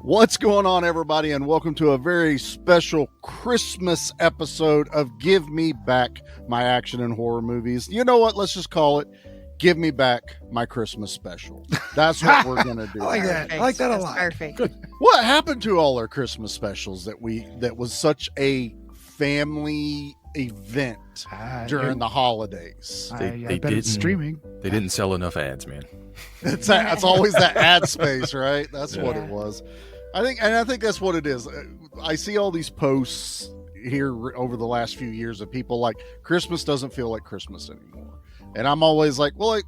What's going on, everybody, and welcome to a very special Christmas episode of Give Me Back My Action and Horror Movies. You know what? Let's just call it Give Me Back My Christmas Special. That's what we're going to do. I like that. I like that a lot. Perfect. Good. What happened to all our Christmas specials that was such a family event during the holidays? I bet it's streaming. They didn't sell enough ads, man. It's always that ad space, right? That's what Yeah. it was. I think that's what it is. I see all these posts here over the last few years of people like Christmas doesn't feel like Christmas anymore, and I'm always like, well,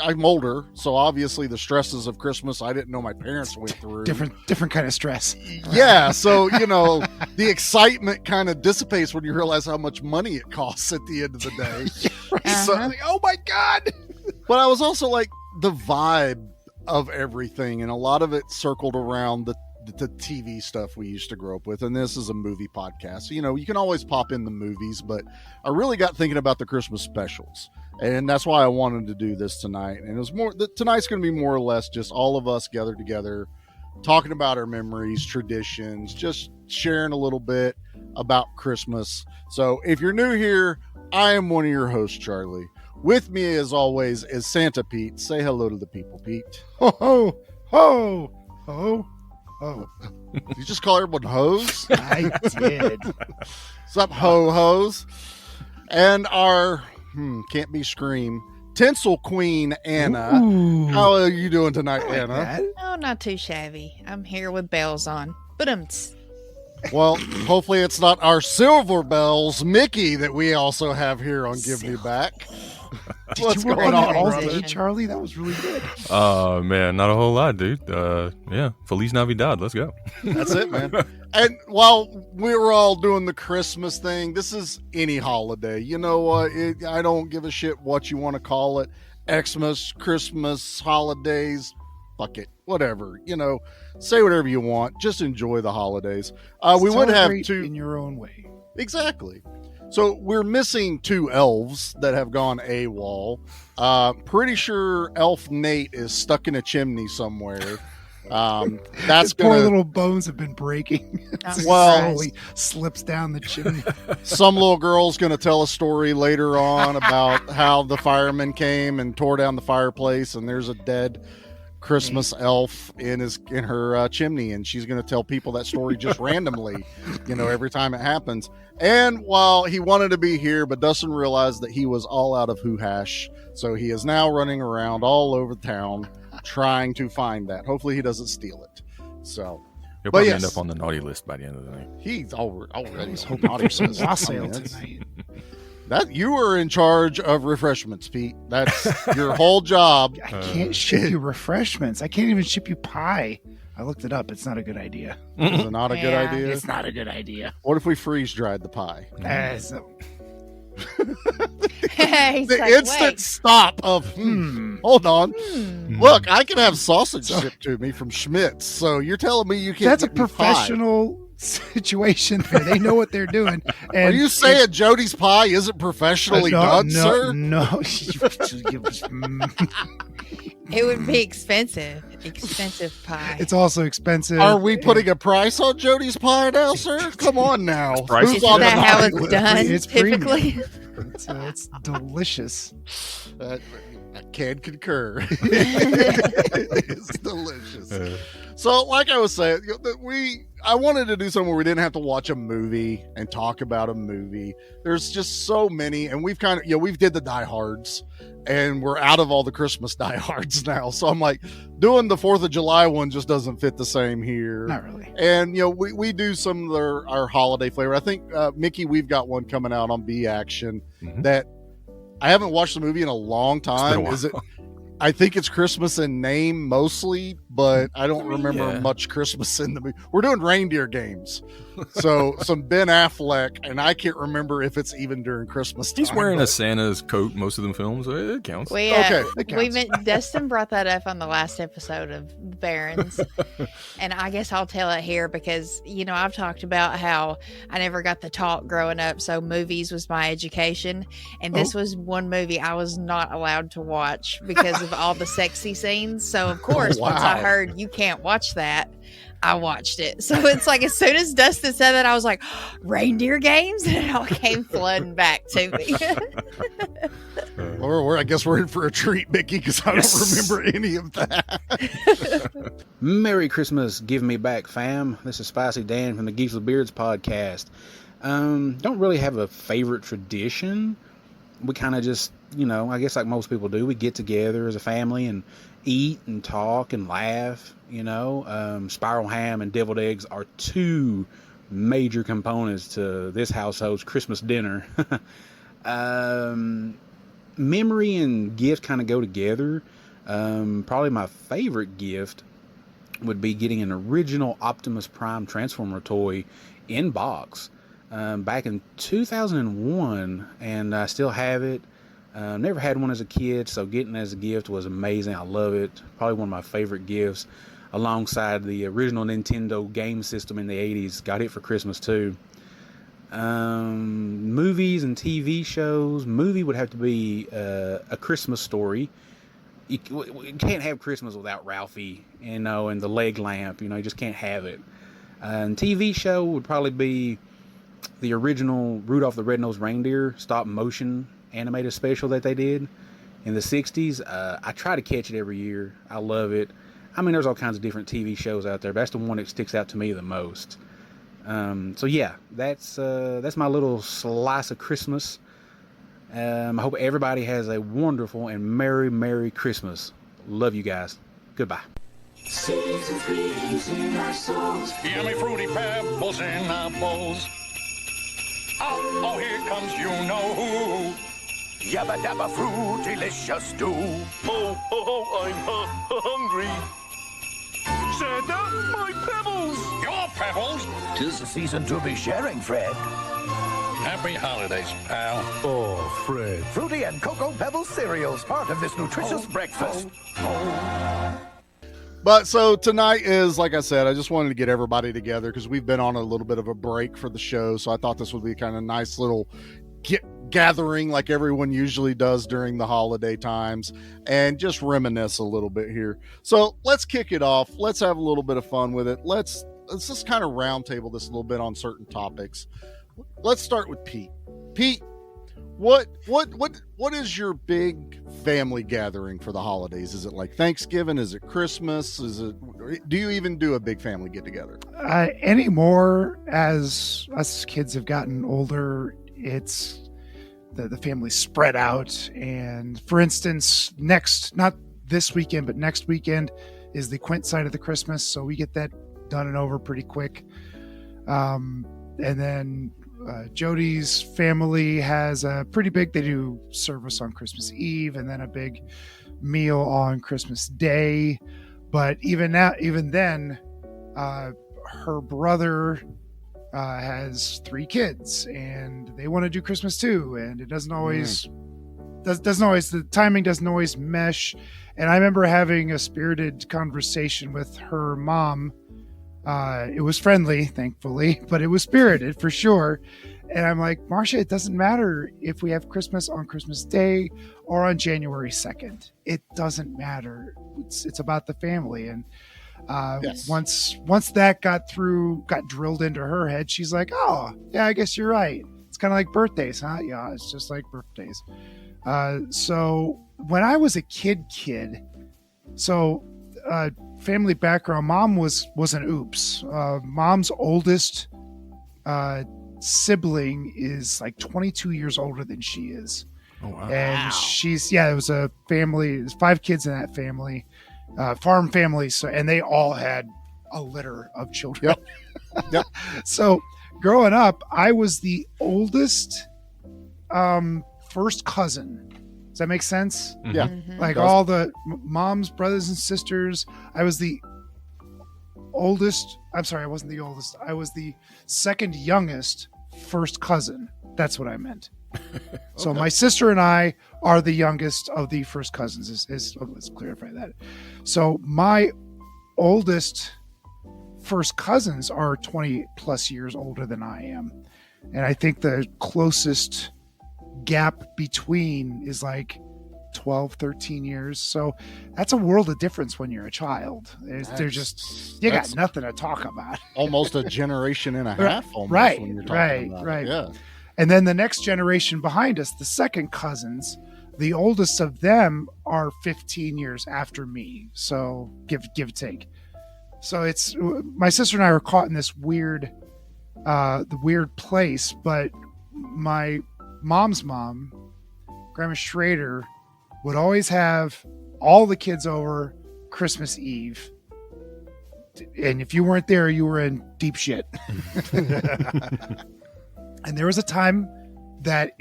I'm older, so obviously the stresses of Christmas I didn't know my parents went through. Different kind of stress. Yeah, so the excitement kind of dissipates when you realize how much money it costs at the end of the day. So, Like, oh my god! but I was also like the vibe of everything, and a lot of it circled around the TV stuff we used to grow up with. And this is a movie podcast, so you can always pop in the movies, but I really got thinking about the Christmas specials, and that's why I wanted to do this tonight. And it was tonight's going to be more or less just all of us gathered together, talking about our memories, traditions, just sharing a little bit about Christmas. So if you're new here, I am one of your hosts, Charlie. With me, as always, is Santa Pete. Say hello to the people, Pete. Ho ho ho ho ho! Did you just call everyone hoes? I did. What's up, ho-hos? And our, can't be scream, tinsel queen, Anna. Ooh. How are you doing tonight, I like Anna? that. Oh, not too shabby. I'm here with bells on. But Well, hopefully it's not our silver bells, Mickey, that we also have here on Give Me Back. What's Did you work going on on, that all brother? day, Charlie? That was really good. Oh, man, not a whole lot, dude. Yeah, Feliz Navidad. Let's go. That's it, man. And while we were all doing the Christmas thing, this is any holiday. You know what? I don't give a shit what you want to call it. Xmas, Christmas, holidays, fuck it, whatever. Say whatever you want. Just enjoy the holidays. We would have Celebrate to. in your own way. Exactly. So we're missing 2 elves that have gone AWOL. Pretty sure Elf Nate is stuck in a chimney somewhere. That's His poor gonna. little bones have been breaking. Not He Well- slowly slips down the chimney. Some little girl's going to tell a story later on about how the firemen came and tore down the fireplace, and there's a dead Christmas elf in her chimney, and she's going to tell people that story just randomly, every time it happens. And while he wanted to be here, but Dustin realized that he was all out of Who Hash, so he is now running around all over town trying to find that. Hopefully he doesn't steal it. So You'll probably yes. end up on the naughty list by the end of the night. he's already I was so hoping naughty for some for wassail this. tonight. That you are in charge of refreshments, Pete. That's your whole job. I can't ship you refreshments. I can't even ship you pie. I looked it up. It's not a good idea. Is it not a good Yeah. idea? It's not a good idea. What if we freeze dried the pie? He's The like, instant stop of hold on. wait. Look, I can have sausage shipped to me from Schmitz. So you're telling me you can't? That's a get me pie. professional situation there. They know what they're doing. Are And you saying Jody's pie isn't professionally done, sir? No. It would be expensive. Expensive pie. It's also expensive. Are we putting a price on Jody's pie now, sir? Come on now. price Who's Is on the that how naughty it's list? done It's typically? It's delicious. I can concur. It's delicious. So, like I was saying, I wanted to do something where we didn't have to watch a movie and talk about a movie. There's just so many, and we've kind of, we did the diehards, and we're out of all the Christmas diehards now. So I'm like, doing the 4th of July one just doesn't fit the same here. Not really. And we do some of our holiday flavor. I think Mickey, we've got one coming out on B Action Mhm. that I haven't watched the movie in a long It's been a time. while. Is it? I think it's Christmas in name mostly, but I don't remember yeah. much Christmas in the movie. We're doing reindeer games. So some Ben Affleck, and I can't remember if it's even during Christmas time. He's wearing a but- Santa's coat most of the films. So it counts. Okay, it we counts. Dustin brought that up on the last episode of Barons, and I guess I'll tell it here because I've talked about how I never got the talk growing up, so movies was my education, and this was one movie I was not allowed to watch because of all the sexy scenes. So of course, once I Wow. heard you can't watch that, I watched it. So it's like as soon as Dustin said that, I was like, reindeer games, and it all came flooding back to me. Or I guess we're in for a treat, Mickey, because I don't remember any of that. Merry Christmas, give me back, fam. This is Spicy Dan from the Geeks with Beards podcast. Don't really have a favorite tradition. We kind of just, I guess like most people do, we get together as a family and eat and talk and laugh. Spiral ham and deviled eggs are two major components to this household's Christmas dinner. Memory and gift kind of go together. Probably my favorite gift would be getting an original Optimus Prime Transformer toy in box back in 2001, and I still have it. Never had one as a kid, so getting it as a gift was amazing. I love it. Probably one of my favorite gifts, alongside the original Nintendo game system in the 80s. Got it for Christmas too. Movies and TV shows. Movie would have to be A Christmas Story. You can't have Christmas without Ralphie, and the leg lamp. You just can't have it. And TV show would probably be the original Rudolph the Red-Nosed Reindeer stop motion animated special that they did in the 60s. I try to catch it every year. I love it. I mean, there's all kinds of different TV shows out there, but that's the one that sticks out to me the most. So yeah, that's my little slice of Christmas. I hope everybody has a wonderful and merry Christmas. Love you guys. Goodbye. Season's greetings in our souls. Yummy fruity pebbles in our bowls. Oh, here comes you know who. Yabba dabba fruit delicious stew. Oh, I'm hungry. Santa, my pebbles. Your pebbles? 'Tis the season to be sharing, Fred. Happy holidays, pal. Oh, Fred. Fruity and Cocoa Pebbles cereals, part of this nutritious breakfast. But so tonight is, like I said, I just wanted to get everybody together because we've been on a little bit of a break for the show. So I thought this would be kind of a nice little gathering like everyone usually does during the holiday times and just reminisce a little bit here. So let's kick it off. Let's have a little bit of fun with it. Let's just kind of roundtable this a little bit on certain topics. Let's start with Pete. Pete, what is your big family gathering for the holidays? Is it like Thanksgiving? Is it Christmas? Do you even do a big family get together? Anymore, as us kids have gotten older, it's the family spread out. And for instance, not this weekend, but next weekend is the Quint side of the Christmas. So we get that done and over pretty quick. And then Jody's family has a pretty big, they do service on Christmas Eve and then a big meal on Christmas Day. But even then, her brother has 3 kids and they want to do Christmas too. And it doesn't always, the timing doesn't always mesh. And I remember having a spirited conversation with her mom. It was friendly, thankfully, but it was spirited for sure. And I'm like, Marcia, it doesn't matter if we have Christmas on Christmas Day or on January 2nd. It doesn't matter. It's about the family. And Yes. once that got drilled into her head, she's like, oh, yeah, I guess you're right. It's kind of like birthdays, huh? Yeah, it's just like birthdays. So when I was a kid, family background, mom was an oops. Mom's oldest sibling is like 22 years older than she is. Oh, wow. And it was a family, there's 5 kids in that family, farm family. So, and they all had a litter of children. Yep. So growing up, I was the oldest, first cousin. Does that make sense? Yeah. Mhm. Like Does. all the moms, brothers and sisters. I was the oldest. I'm sorry, I wasn't the oldest. I was the second youngest first cousin. That's what I meant. So Okay. my sister and I are the youngest of the first cousins. Let's clarify that. So my oldest first cousins are 20 plus years older than I am. And I think the closest gap between is like 12, 13 years. So that's a world of difference when you're a child. They're just, you got that's nothing to talk about. almost a generation and a half. Almost, Right, when you're talking right, about it. right. Yeah. And then the next generation behind us, the second cousins, the oldest of them are 15 years after me. So give or take. So it's, my sister and I were caught in this weird place, but my mom's mom, Grandma Schrader, would always have all the kids over Christmas Eve. And if you weren't there, you were in deep shit. And there was a time that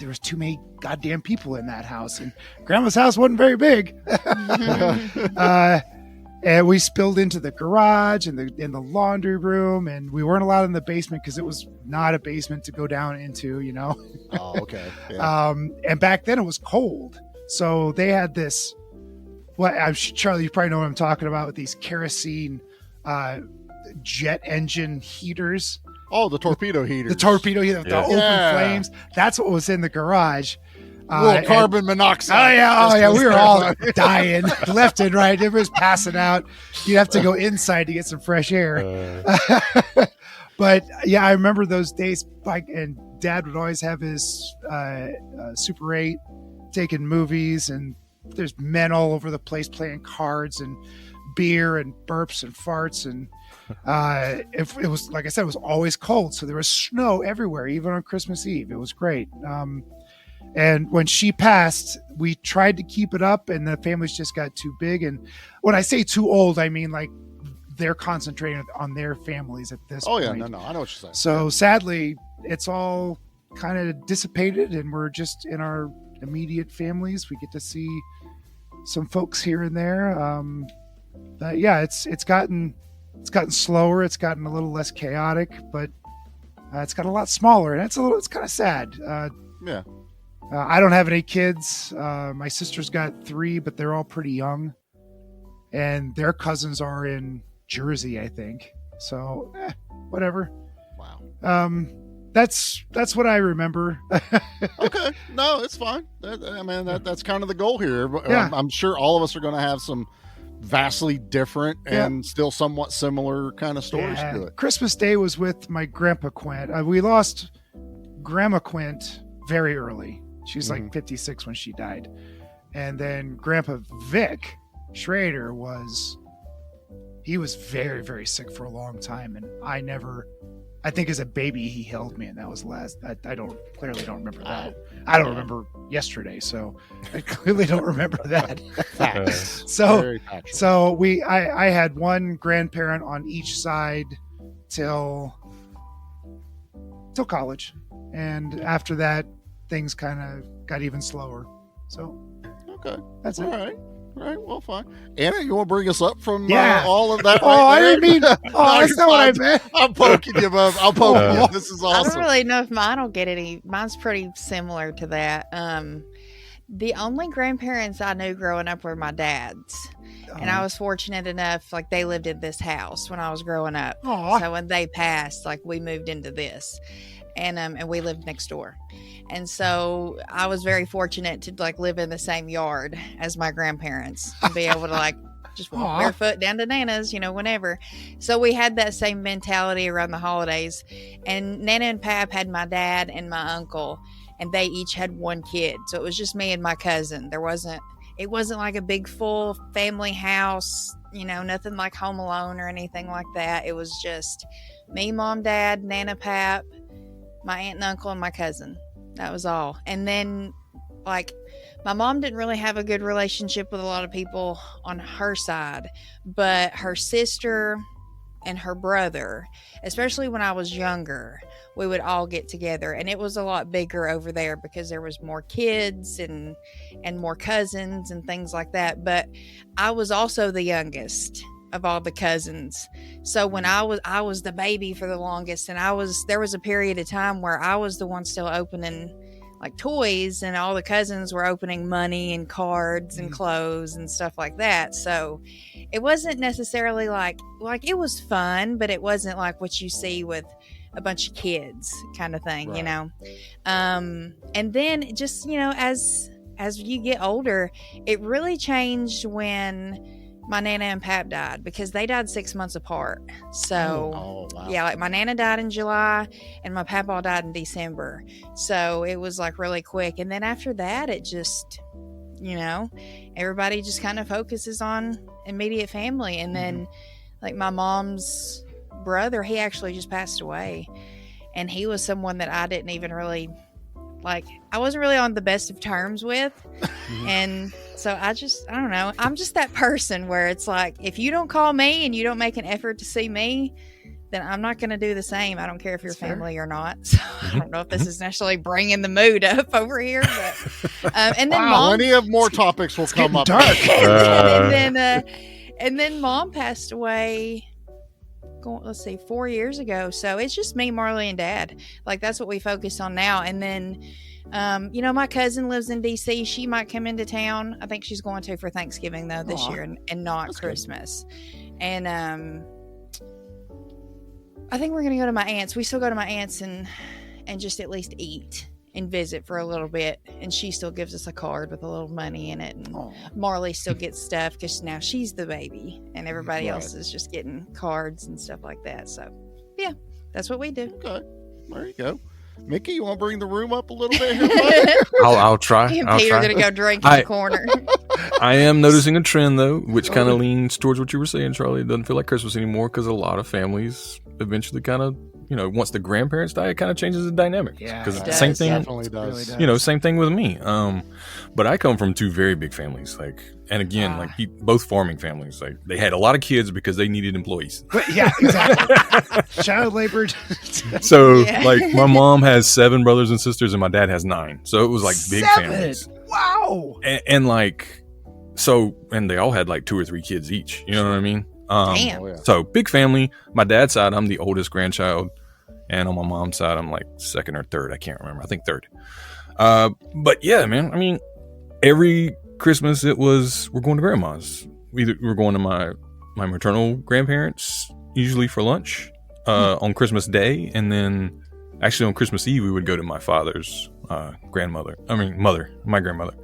there was too many goddamn people in that house, and Grandma's house wasn't very big. And we spilled into the garage and in the laundry room, and we weren't allowed in the basement because it was not a basement to go down into, Oh, okay. Yeah. And back then it was cold. So they had this, Charlie, you probably know what I'm talking about, with these kerosene jet engine heaters. Oh, the torpedo heaters. The torpedo heater, the open Yeah. flames. That's what was in the garage. Little carbon monoxide. Oh yeah, we were all dying left and right. Everybody's passing out. You'd have to go inside to get some fresh air. But yeah, I remember those days. And Dad would always have his Super 8, taking movies, and there's men all over the place playing cards and beer and burps and farts, and it was, like I said, it was always cold, so there was snow everywhere, even on Christmas Eve. It was great. And when she passed, we tried to keep it up, and the families just got too big. And when I say too old, I mean like they're concentrating on their families at this Oh, point. yeah. No, I know what you're saying. So sadly, it's all kind of dissipated, and we're just in our immediate families. We get to see some folks here and there. But yeah, it's gotten slower. It's gotten a little less chaotic, but it's got a lot smaller, and it's kind of sad. Yeah. I don't have any kids. My sister's got 3, but they're all pretty young, and their cousins are in Jersey, I think. So, whatever. Wow. That's what I remember. Okay. No, it's fine. That's kind of the goal here. Yeah. I'm sure all of us are going to have some vastly different and still somewhat similar kind of stories to it. Christmas Day was with my grandpa Quint. We lost Grandma Quint very early. She's like 56 when she died. And then Grandpa Vic Schrader he was very, very sick for a long time. And I think as a baby, he held me, and that was last. I clearly don't remember that. I don't remember yesterday, so I clearly don't remember that. Facts. So, Very factual. so I had one grandparent on each side till college, and after that, things kind of got even slower. So, Okay. that's All it. right. All right. Well, fine. Anna, you want to bring us up from Yeah. all of that? Oh, right I there? didn't mean. Oh, that's you're not what I fine. meant. I'm poking you, bub. I'm poking you. This is I awesome. don't really know if mine will get any. Mine's pretty similar to that. The only grandparents I knew growing up were my dad's. And I was fortunate enough, like they lived in this house when I was growing up. Aw. So when they passed, like we moved into this, and we lived next door. And so I was very fortunate to like live in the same yard as my grandparents and be able to like just walk Aw. barefoot down to Nana's, whenever. So we had that same mentality around the holidays. And Nana and Pap had my dad and my uncle, and they each had one kid. So it was just me and my cousin. It wasn't like a big full family house, nothing like Home Alone or anything like that. It was just me, Mom, Dad, Nana, Pap, my aunt and uncle, and my cousin. That was all. And then, like, my mom didn't really have a good relationship with a lot of people on her side, but her sister and her brother, especially when I was younger, we would all get together, and it was a lot bigger over there because there was more kids and more cousins and things like that. But I was also the youngest of all the cousins. So when I was the baby for the longest, and there was a period of time where I was the one still opening like toys, and all the cousins were opening money and cards and clothes and stuff like that. So it wasn't necessarily like it was fun, but it wasn't like what you see with a bunch of kids kind of thing, Right. And then just, as you get older, it really changed when my Nana and Pap died, because they died 6 months apart. So Oh, wow. yeah, like my Nana died in July and my Papa died in December. So it was like really quick. And then after that, it just, everybody just kind of focuses on immediate family. And then like my mom's brother, he actually just passed away. And he was someone that I didn't even really I wasn't really on the best of terms with. And so I don't know. I'm just that person where it's like, if you don't call me and you don't make an effort to see me, then I'm not going to do the same. I don't care if you're family or not. So I don't know if this is necessarily bringing the mood up over here, but and then Mom, plenty of more topics will come up. Dark. and then Mom passed away. Let's see, 4 years ago. So it's just me, Marley, and Dad. Like, that's what we focus on now. And then, my cousin lives in DC. She might come into town. I think she's going to for Thanksgiving though this year, and not Christmas. Good. And I think we're gonna go to my aunt's. We still go to my aunt's and just at least eat and visit for a little bit, and she still gives us a card with a little money in it, and Marley still gets stuff because now she's the baby and everybody else is just getting cards and stuff like that. So yeah, that's what we do. Okay, there you go. Mickey, you want to bring the room up a little bit here? I'll try. Me and I'll Peter try. are gonna go drink in the corner. I am noticing a trend though, which kind of leans towards what you were saying, Charlie. It doesn't feel like Christmas anymore because a lot of families eventually kind of, once the grandparents die, it kind of changes the dynamic. Yeah, because it the same does. thing. Definitely does. Really does. Same thing with me. But I come from two very big families. And again, both farming families. Like, they had a lot of kids because they needed employees. But yeah, exactly. Child labored. So, Yeah. my mom has 7 brothers and sisters, and my dad has 9. So it was like big 7? families. Wow. And they all had like 2 or 3 kids each. You know what I mean? Damn. Oh, yeah. So big family. My dad's side, I'm the oldest grandchild, and on my mom's side, I'm like second or third. I can't remember. I think third. But yeah, man. I mean, every Christmas we're going to grandma's. We're going to my maternal grandparents, usually for lunch on Christmas Day, and then actually on Christmas Eve we would go to my father's mother, my grandmother.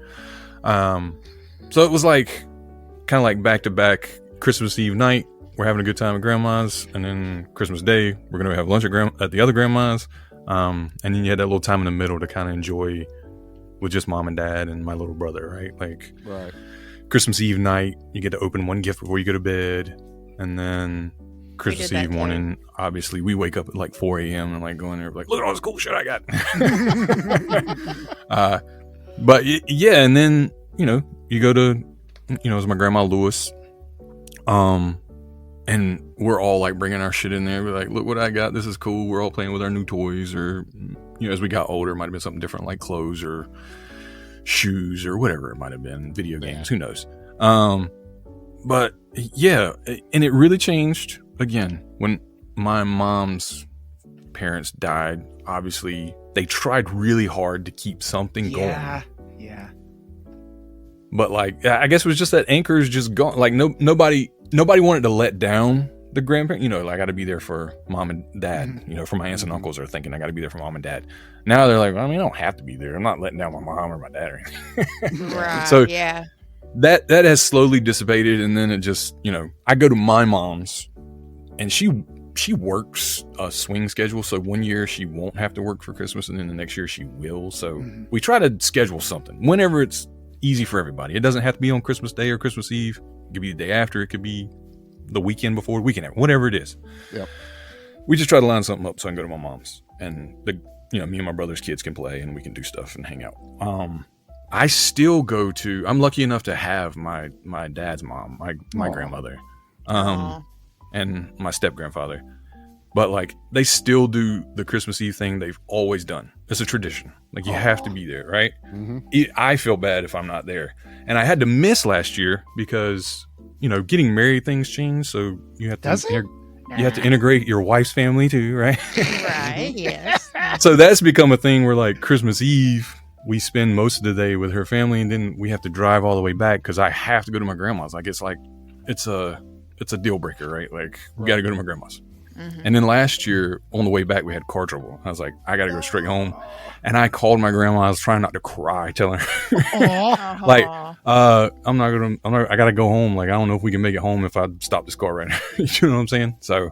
So it was like kind of like back to back. Christmas Eve night, we're having a good time at grandma's, and then Christmas Day, we're going to have lunch at the other grandma's. And then you had that little time in the middle to kind of enjoy with just mom and dad and my little brother, right? Like, Right. Christmas Eve night, you get to open one gift before you go to bed. And then Christmas did that Eve too. morning, obviously, we wake up at like 4 a.m. and like go in there, like, look at all this cool shit I got. But yeah, and then, you go to, it's my grandma Lewis. And we're all like bringing our shit in there. We're like, look what I got. This is cool. We're all playing with our new toys, or, as we got older, it might have been something different like clothes or shoes or whatever it might have been, video games, who knows? But yeah, and it really changed again when my mom's parents died. Obviously, they tried really hard to keep something going. Yeah. But like, I guess it was just that anchor is just gone. Like nobody wanted to let down the grandparent. I got to be there for mom and dad. For my aunts and uncles are thinking I got to be there for mom and dad. Now they're like, I don't have to be there. I'm not letting down my mom or my dad or anything. Right. So yeah. that has slowly dissipated, and then it just, I go to my mom's, and she works a swing schedule. So one year she won't have to work for Christmas, and then the next year she will. So we try to schedule something whenever it's easy for everybody. It doesn't have to be on Christmas Day or Christmas Eve. It could be the day after. It could be the weekend before, weekend after, whatever it is. Yep. We just try to line something up so I can go to my mom's, and me and my brother's kids can play, and we can do stuff and hang out. I still go to. I'm lucky enough to have my dad's mom, my grandmother, and my step grandfather. But like, they still do the Christmas Eve thing they've always done. It's a tradition. Like, you have to be there, right? I feel bad if I'm not there. And I had to miss last year because, getting married, things change. So you have to you have to integrate your wife's family too, right? Right. Yes. So that's become a thing where, like, Christmas Eve, we spend most of the day with her family, and then we have to drive all the way back because I have to go to my grandma's. Like, it's a deal breaker, right? Like, we got to go to my grandma's. And then last year on the way back, we had car trouble. I was like, I got to go straight home. And I called my grandma. I was trying not to cry, telling her, like, I got to go home. Like, I don't know if we can make it home if I stop this car right now. You know what I'm saying? So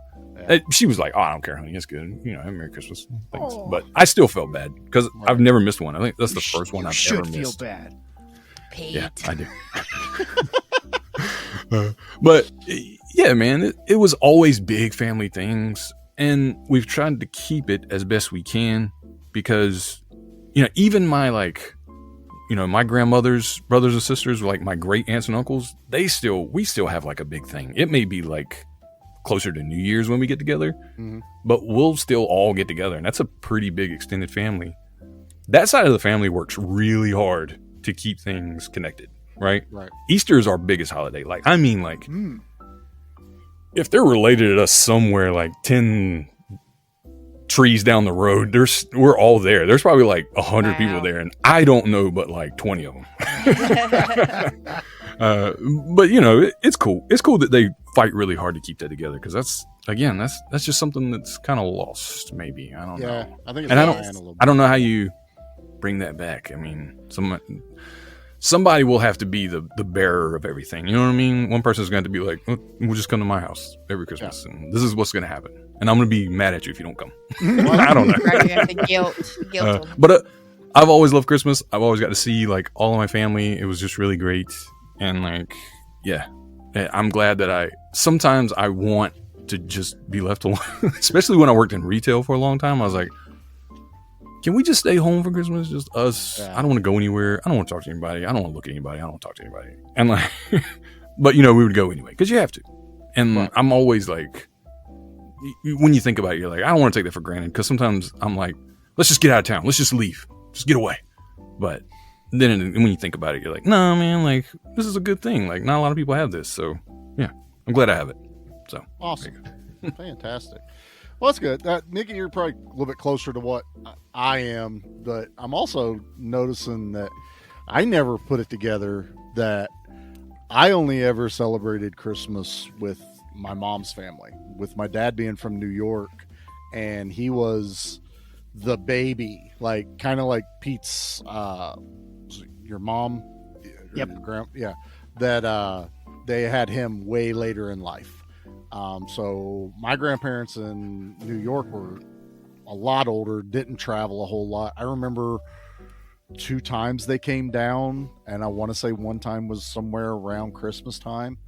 she was like, oh, I don't care, honey. It's good. You know, have Merry Christmas. Thanks. But I still felt bad because I've never missed one. I think that's the first one I've ever missed. You should feel bad. Pete. Yeah, I do. But yeah, man, it was always big family things. And we've tried to keep it as best we can because, you know, even my my grandmother's brothers and sisters, like my great aunts and uncles, we still have like a big thing. It may be like closer to New Year's when we get together, but we'll still all get together. And that's a pretty big extended family. That side of the family works really hard to keep things connected, right? Easter is our biggest holiday. Like, I mean, like, if they're related to us somewhere like 10 trees down the road, we're all there. There's probably like 100 people there, and I don't know but like 20 of them. But you know, it's cool. It's cool that they fight really hard to keep that together because that's just something that's kind of lost. Maybe I don't know. I think, I don't know how you bring that back. I mean, somebody will have to be the bearer of everything. You know what I mean? One person's going to be like, we'll just come to my house every Christmas, and this is what's going to happen. And I'm going to be mad at you if you don't come. I don't know. Right, you have to guilt them. But I've always loved Christmas. I've always got to see like all of my family. It was just really great. And like, yeah, I'm glad that sometimes I want to just be left alone, especially when I worked in retail for a long time. I was like, can we just stay home for Christmas? Just us. Yeah. I don't want to go anywhere. I don't want to talk to anybody. I don't want to look at anybody. I don't want to talk to anybody. And like, but you know, we would go anyway because you have to. And I'm always like, when you think about it, you're like, I don't want to take that for granted because sometimes I'm like, let's just get out of town. Let's just leave. Just get away. But then when you think about it, you're like, no, man, like this is a good thing. Like not a lot of people have this. So yeah, I'm glad I have it. So awesome. Fantastic. Well, that's good. Nikki, you're probably a little bit closer to what I am, but I'm also noticing that I never put it together that I only ever celebrated Christmas with my mom's family, with my dad being from New York, and he was the baby, like kind of like Pete's, your mom, yep, your grandma, that they had him way later in life. So my grandparents in New York were a lot older, didn't travel a whole lot. I remember 2 times they came down, and I want to say one time was somewhere around Christmas time.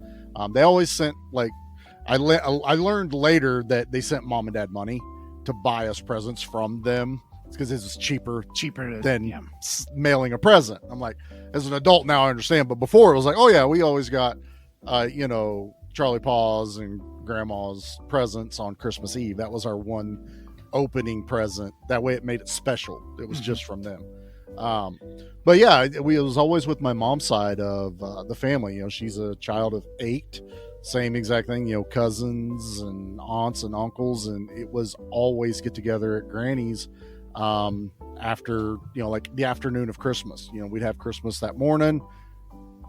They always sent like, I learned later that they sent mom and dad money to buy us presents from them because it was cheaper than mailing a present. I'm like, as an adult now I understand, but before it was like, oh yeah, we always got, Charlie Paws and Grandma's presents on Christmas Eve. That was our one opening present. That way it made it special. It was just from them. But yeah, it was always with my mom's side of the family. You know, she's a child of 8. Same exact thing, you know, cousins and aunts and uncles. And it was always get together at Granny's after, you know, like the afternoon of Christmas. You know, we'd have Christmas that morning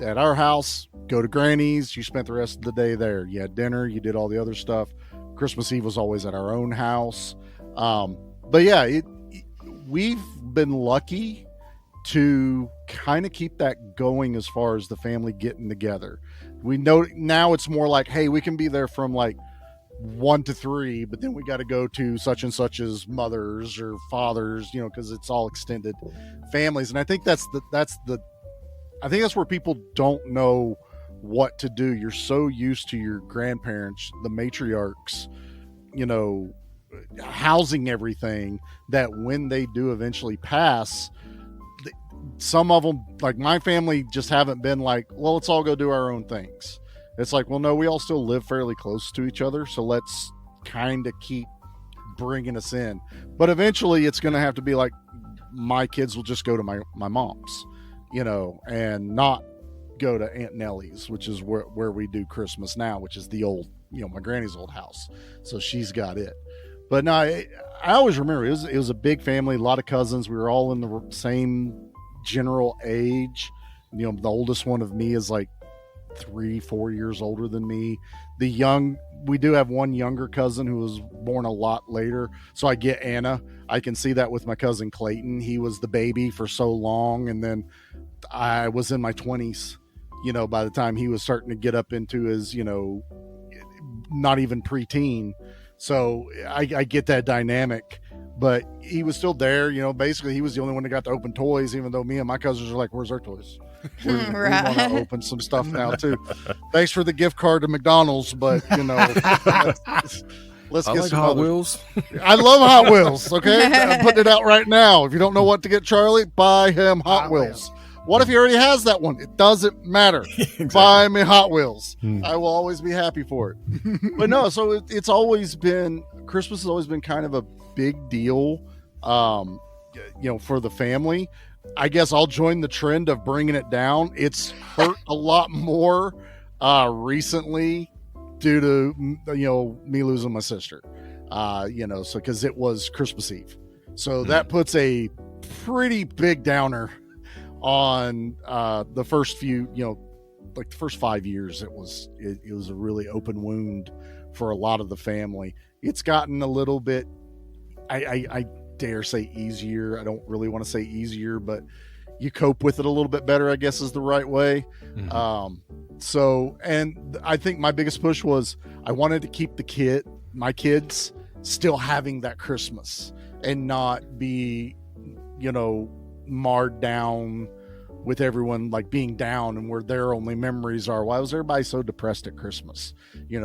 at our house, go to Granny's. You spent the rest of the day there. You had dinner, you did all the other stuff. Christmas Eve was always at our own house. But yeah, we've been lucky to kind of keep that going as far as the family getting together. We know now it's more like, hey, we can be there from like 1 to 3, but then we got to go to such and such's mothers or fathers, you know, because it's all extended families. And I think that's where people don't know what to do. You're so used to your grandparents, the matriarchs, you know, housing everything, that when they do eventually pass, some of them, like my family, just haven't been like, well, let's all go do our own things. It's like, well, no, we all still live fairly close to each other, so let's kind of keep bringing us in. But eventually it's going to have to be like, my kids will just go to my mom's, you know, and not go to Aunt Nellie's, which is where we do Christmas now, which is the old, you know, my granny's old house. So she's got it. But no, I always remember it was a big family, a lot of cousins. We were all in the same general age. You know, the oldest one of me is like 3-4 years older than me. We do have one younger cousin who was born a lot later, so I get Anna. I can see that with my cousin Clayton. He was the baby for so long, and then I was in my 20s, by the time he was starting to get up into his, not even preteen. So I get that dynamic, but he was still there. Basically he was the only one that got to open toys, even though me and my cousins are like, where's our toys? We want to open some stuff now too. Thanks for the gift card to McDonald's, but let's I get like some Hot Wheels. I love Hot Wheels. Okay, I'm putting it out right now. If you don't know what to get Charlie, buy him Hot Wheels. What if he already has that one? It doesn't matter. Exactly. Buy me Hot Wheels. I will always be happy for it. But no, so it's always been, Christmas has always been kind of a big deal, for the family. I guess I'll join the trend of bringing it down. It's hurt a lot more recently due to, me losing my sister, so because it was Christmas Eve. So that puts a pretty big downer on the first few, like the first 5 years. It was a really open wound for a lot of the family. It's gotten a little bit, I dare say, easier. I don't really want to say easier, but you cope with it a little bit better, I guess, is the right way. So, and I think my biggest push was I wanted to keep my kids still having that Christmas and not be, marred down with everyone like being down and where their only memories are. Why was everybody so depressed at Christmas?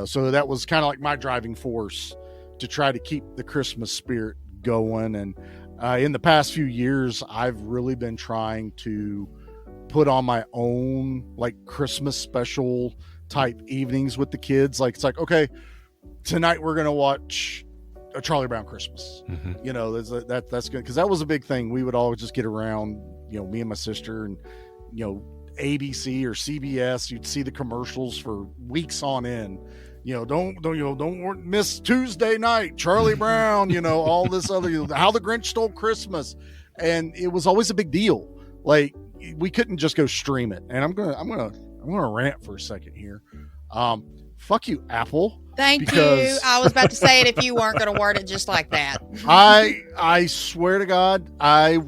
So that was kind of like my driving force to try to keep the Christmas spirit going. And in the past few years, I've really been trying to put on my own like Christmas special type evenings with the kids. Like, it's like, okay, tonight we're going to watch a Charlie Brown Christmas. That's good, because that was a big thing. We would all just get around, me and my sister, and ABC or CBS. You'd see the commercials for weeks on end. Don't miss Tuesday night, Charlie Brown. All this other, How the Grinch Stole Christmas, and it was always a big deal. Like, we couldn't just go stream it. And I'm gonna rant for a second here. Fuck you, Apple. Thank you. I was about to say it if you weren't going to word it just like that. I swear to God, I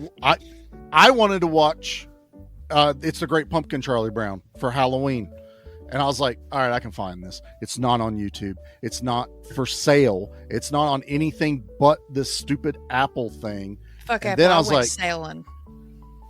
wanted to watch It's the Great Pumpkin, Charlie Brown, for Halloween. And I was like, all right, I can find this. It's not on YouTube. It's not for sale. It's not on anything but this stupid Apple thing. Fuck and Apple. then I I was went like, sailing.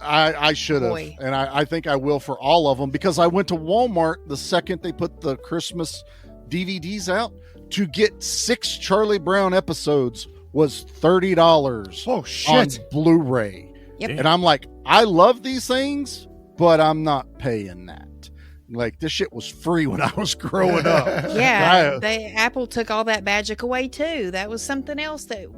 I should have. And I think I will for all of them, because I went to Walmart the second they put the Christmas DVDs out. To get 6 Charlie Brown episodes was $30. Oh, shit. On Blu-ray. Yep. And I'm like, I love these things, but I'm not paying that. Like, this shit was free when I was growing up. Yeah, Apple took all that magic away too. That was something else that,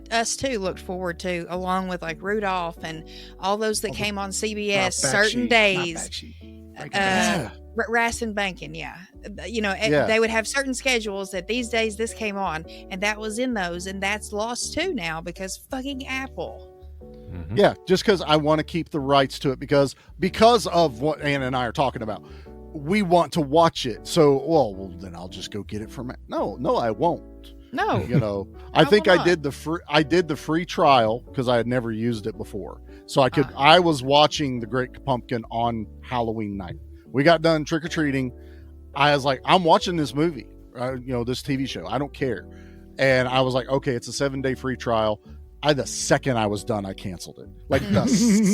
us too looked forward to, along with like Rudolph and all those that came on CBS certain days. Rassin Bankin, they would have certain schedules that these days this came on, and that was in those, and that's lost too now because fucking Apple. Yeah, just because I want to keep the rights to it because of what Anna and I are talking about. We want to watch it, so well then I'll just go get it from it. No, I won't. No, I think I did the free trial because I had never used it before, so I was watching The Great Pumpkin on Halloween night. We got done trick or treating. I was like, I'm watching this movie, this TV show. I don't care, and I was like, okay, it's a 7-day free trial. The second I was done, I canceled it. Like the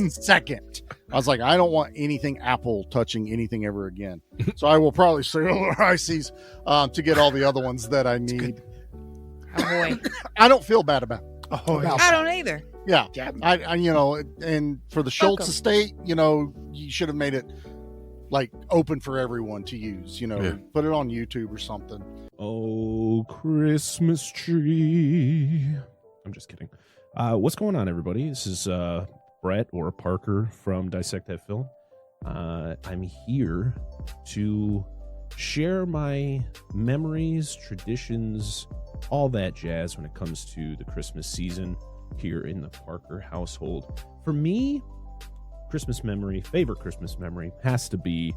second. I was like, I don't want anything Apple touching anything ever again. So I will probably sell ICs to get all the other ones that I need. Oh boy. I don't feel bad about it. I don't either. Yeah. I and for the Schultz estate, you should have made it like open for everyone to use, put it on YouTube or something. Oh, Christmas tree. I'm just kidding. What's going on, everybody? This is Brett or Parker from Dissect That Film. I'm here to share my memories, traditions, all that jazz when it comes to the Christmas season here in the Parker household. For me, favorite Christmas memory has to be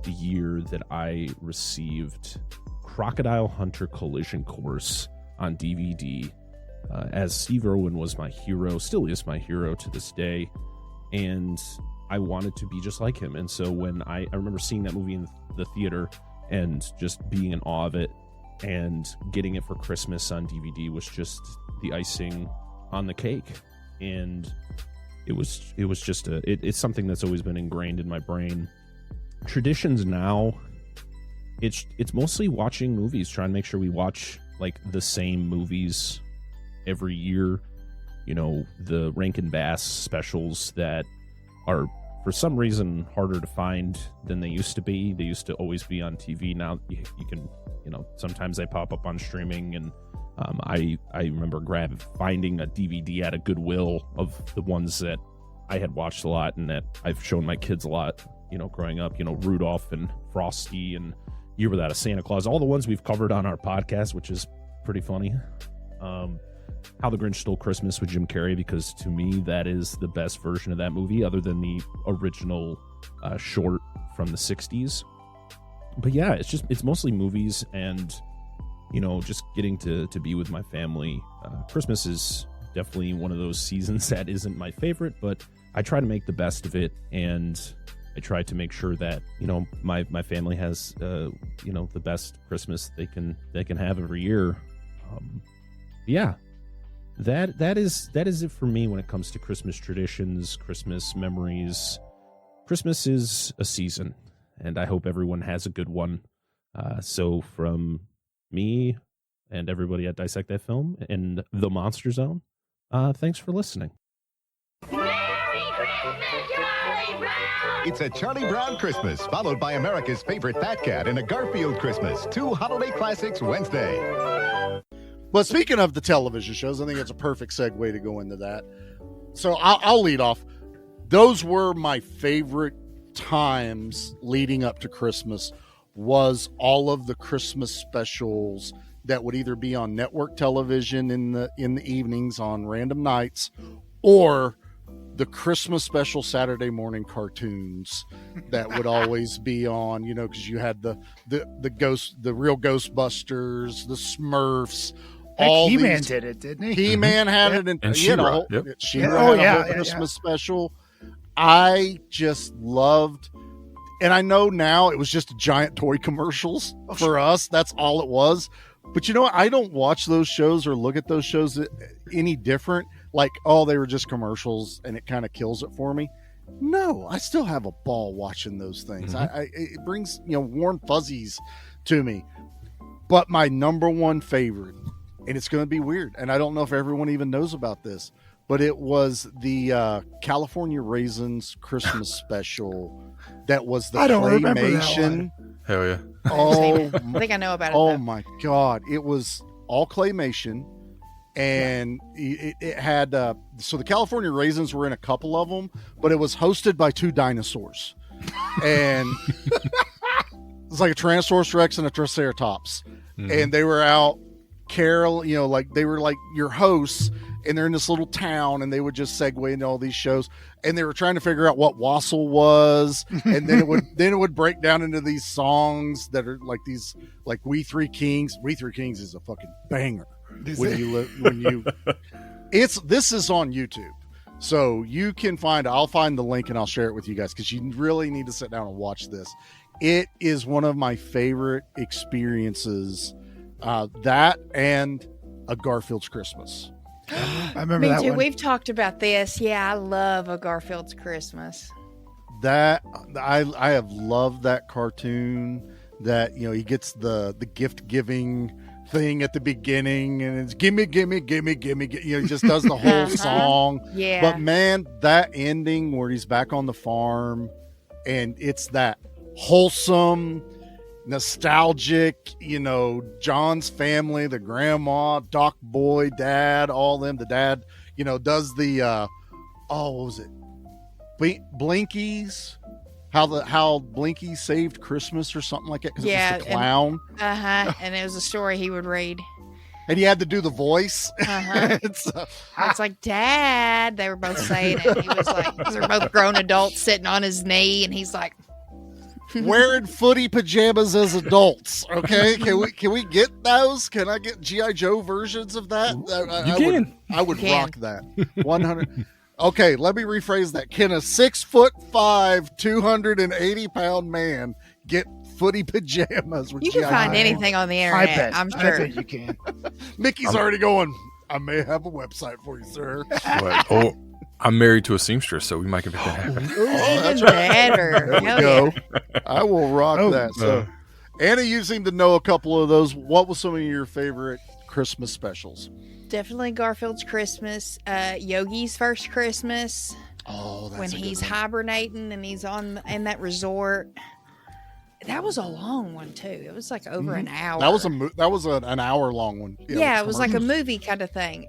the year that I received Crocodile Hunter Collision Course on DVD, as Steve Irwin was my hero, still is my hero to this day, and I wanted to be just like him. And so when I remember seeing that movie in the theater and just being in awe of it, and getting it for Christmas on DVD was just the icing on the cake. And it was just it's something that's always been ingrained in my brain. Traditions now, it's mostly watching movies, trying to make sure we watch like the same movies every year. You know, the Rankin Bass specials that are for some reason harder to find than they used to be. They used to always be on TV. Now you can, you know, sometimes they pop up on streaming. And I remember finding a DVD at a Goodwill of the ones that I had watched a lot and that I've shown my kids a lot, you know, growing up. You know, Rudolph and Frosty and Year Without a Santa Claus, all the ones we've covered on our podcast, which is pretty funny. How the Grinch Stole Christmas with Jim Carrey, because to me that is the best version of that movie other than the original short from the 60s. But yeah, it's mostly movies and, you know, just getting to be with my family. Christmas is definitely one of those seasons that isn't my favorite, but I try to make the best of it, and I try to make sure that, you know, my family has you know, the best Christmas they can have every year. Yeah, that is it for me when it comes to Christmas traditions, Christmas memories. Christmas is a season, and I hope everyone has a good one. So from me and everybody at Dissect That Film and the Monster Zone, thanks for listening. It's a Charlie Brown Christmas, followed by America's favorite fat cat and a Garfield Christmas. 2 holiday classics Wednesday. But speaking of the television shows, I think it's a perfect segue to go into that. So I'll lead off. Those were my favorite times leading up to Christmas, was all of the Christmas specials that would either be on network television in the evenings on random nights, or the Christmas special Saturday morning cartoons that would always be on, you know, because you had the real Ghostbusters, the Smurfs. He-Man did it, didn't he? He-Man had it, and She-Ra. She-Ra had a whole Christmas special. I just loved, and I know now it was just giant toy commercials for us. That's all it was. But you know what? I don't watch those shows or look at those shows any different. Like, oh, they were just commercials and it kind of kills it for me. No, I still have a ball watching those things. Mm-hmm. It brings, you know, warm fuzzies to me. But my number one favorite, and it's going to be weird, and I don't know if everyone even knows about this, but it was the California Raisins Christmas special. That was the I don't remember that claymation. one. Hell yeah. Oh, I think I know about it. oh though. my God. It was all claymation. And it had, so the California Raisins were in a couple of them, but it was hosted by 2 dinosaurs. And it's like a Tyrannosaurus Rex and a Triceratops. Mm-hmm. And they were out, you know, like they were like your hosts, and they're in this little town, and they would just segue into all these shows, and they were trying to figure out what wassail was, and then it would break down into these songs that are like these, like We Three Kings. We Three Kings is a fucking banger. This is on YouTube, so you can I'll find the link and I'll share it with you guys, because you really need to sit down and watch this. It is one of my favorite experiences, that and a Garfield's Christmas. I remember Me that too. one. We've talked about this. Yeah, I love a Garfield's Christmas. That I have loved that cartoon. That, you know, he gets the gift giving thing at the beginning, and it's gimme, gimme, gimme, gimme. You know, he just does the whole song. Yeah. But man, that ending where he's back on the farm, and it's that wholesome, nostalgic, you know, John's family, the grandma, Doc Boy, dad, all them. The dad, you know, does the what was it? Blinkies. How Blinky saved Christmas or something like that, because it was the clown. And it was a story he would read. And he had to do the voice. It's like, Dad, they were both saying it. He was like, 'cause they're both grown adults sitting on his knee, and he's like, wearing footy pajamas as adults. Okay, can we get those? Can I get GI Joe versions of that? You can. I would You can. rock that. 100. Okay, let me rephrase that. Can a 6'5", 280-pound man get footy pajamas with You can GI find Joe? anything on the I internet. bet. I'm I sure. bet you can. Mickey's already going, I may have a website for you, sir. But, oh, I'm married to a seamstress, so we might make that happen. that's Even right. better. There we Hell go. I will rock Oh, that. So, Anna, you seem to know a couple of those. What was some of your favorite Christmas specials? Definitely Garfield's Christmas. Yogi's First Christmas. Oh, that's When a good he's one. hibernating and he's in that resort. That was a long one too. It was like over an hour. That was an hour long one. Yeah, it was like a commercials. movie kind of thing.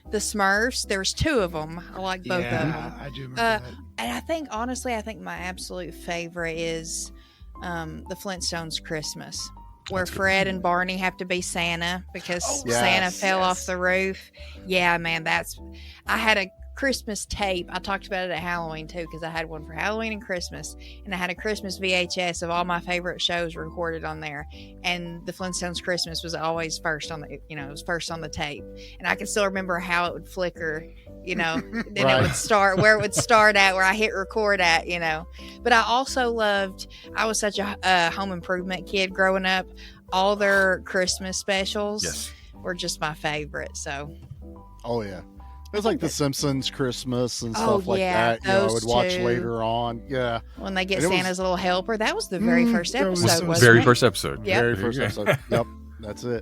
The Smurfs. There's two of them. I like both of them. Yeah, I do remember Uh, that. And I think, honestly, my absolute favorite is the Flintstones Christmas, where Fred and Barney have to be Santa because Santa Yes, fell off yes. the roof. Yeah, man, I had a Christmas tape. I talked about it at Halloween too because I had one for Halloween and Christmas, and I had a Christmas VHS of all my favorite shows recorded on there. And the Flintstones Christmas was always first on the, it was first on the tape, and I can still remember how it would flicker. Then Right. it would start where it would start at, where I hit record at. But I also loved. I was such a home improvement kid growing up. All their Christmas specials Yes. were just my favorite. So Oh yeah, it was like The Simpsons Christmas and Oh, stuff like yeah, that. I those would watch two. later on. Yeah, when they get And it was- Santa's little helper, that was the very first that was episode. so wasn't Very it? first episode. Yep. very first episode. Yep, that's it.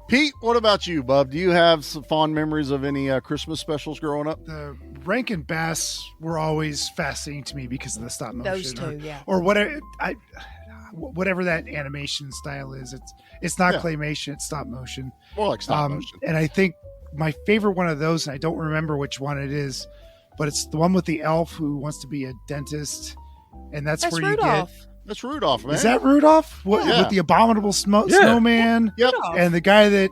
Pete, what about you, bub? Do you have some fond memories of any Christmas specials growing up? The Rankin Bass were always fascinating to me because of the stop motion. Those two, yeah. Or whatever. Whatever that animation style is, it's not Yeah. claymation, it's stop motion. More like stop motion. And I think my favorite one of those, and I don't remember which one it is, but it's the one with the elf who wants to be a dentist, and that's That's where Rudolph. That's Rudolph, you man. get. Is that Rudolph? What, Yeah. with the abominable Yeah. snowman Yep. Rudolph. and the guy that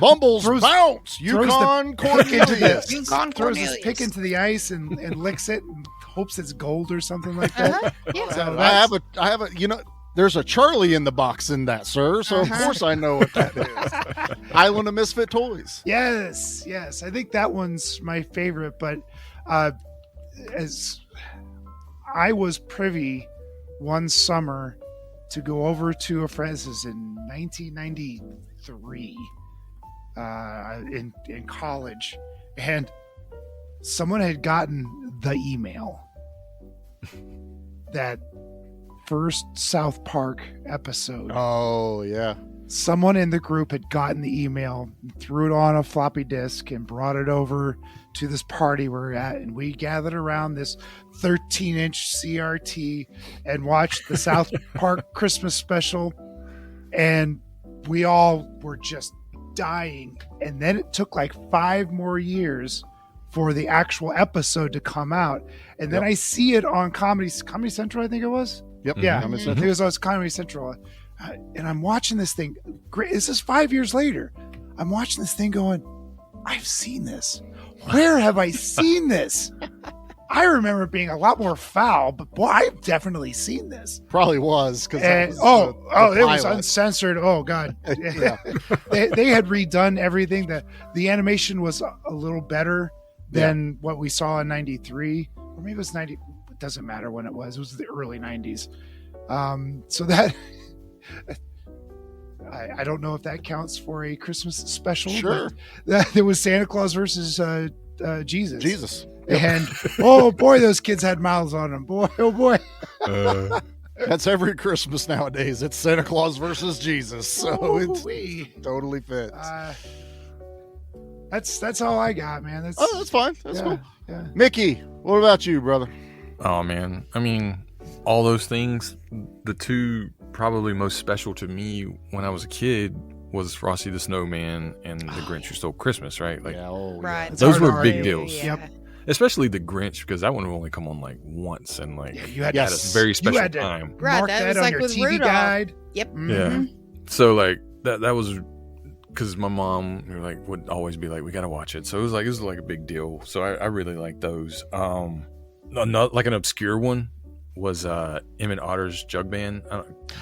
Bumbles throws- bounce. throws Yukon pick into the- Cornelius. Yukon throws his Cornelius. pick into the ice and licks it and hopes it's gold or something like that? Uh-huh. Yeah. So I have a. There's a Charlie in the box in that, sir. So of Uh-huh. course I know what that is. Island of Misfit Toys. Yes. I think that one's my favorite, but as I was privy one summer to go over to a friend's, this is in 1993, in college, and someone had gotten the email that first South Park episode. Oh yeah. Someone in the group had gotten the email, threw it on a floppy disk, and brought it over to this party we're at. And we gathered around this 13-inch CRT and watched the South Park Christmas special. And we all were just dying. And then it took like 5 more years for the actual episode to come out. And then Yep. I see it on Comedy Central, I think it was. Yep. Yeah, Comedy I Central. think it was Comedy Central. And I'm watching this thing. Great. This is 5 years later. I'm watching this thing going, I've seen this. Where have I seen this? I remember it being a lot more foul, but boy, I've definitely seen this. Probably was because And, it was uncensored. Oh God, Yeah. they had redone everything. The animation was a little better than what we saw in '93, or maybe it was '90. It doesn't matter when it was. It was the early '90s. So that I don't know if that counts for a Christmas special. Sure. But there was Santa Claus versus Jesus. Jesus. And oh boy, those kids had mouths on them. Boy, oh boy. That's every Christmas nowadays. It's Santa Claus versus Jesus. So it Ooh-wee. totally fits. That's all I got, man. That's Fine. That's cool. Yeah. Mickey, what about you, brother? Oh man, I mean, all those things. The two probably most special to me when I was a kid was Frosty the Snowman and The Grinch Who Stole Christmas, right? Like, Right. It's those hard to were big argue. deals. Yeah. Yep. Especially The Grinch, because that one would only come on like once and like Yeah, you had at Yes. a very you special had to time. Right, mark that that was on like your with TV Rudolph. guide. Yep. Yeah. Mhm. So like that was because my mom would always be like, we gotta watch it. So it was like a big deal. So I really like those. Not like an obscure one. was Emmett Otter's Jug Band.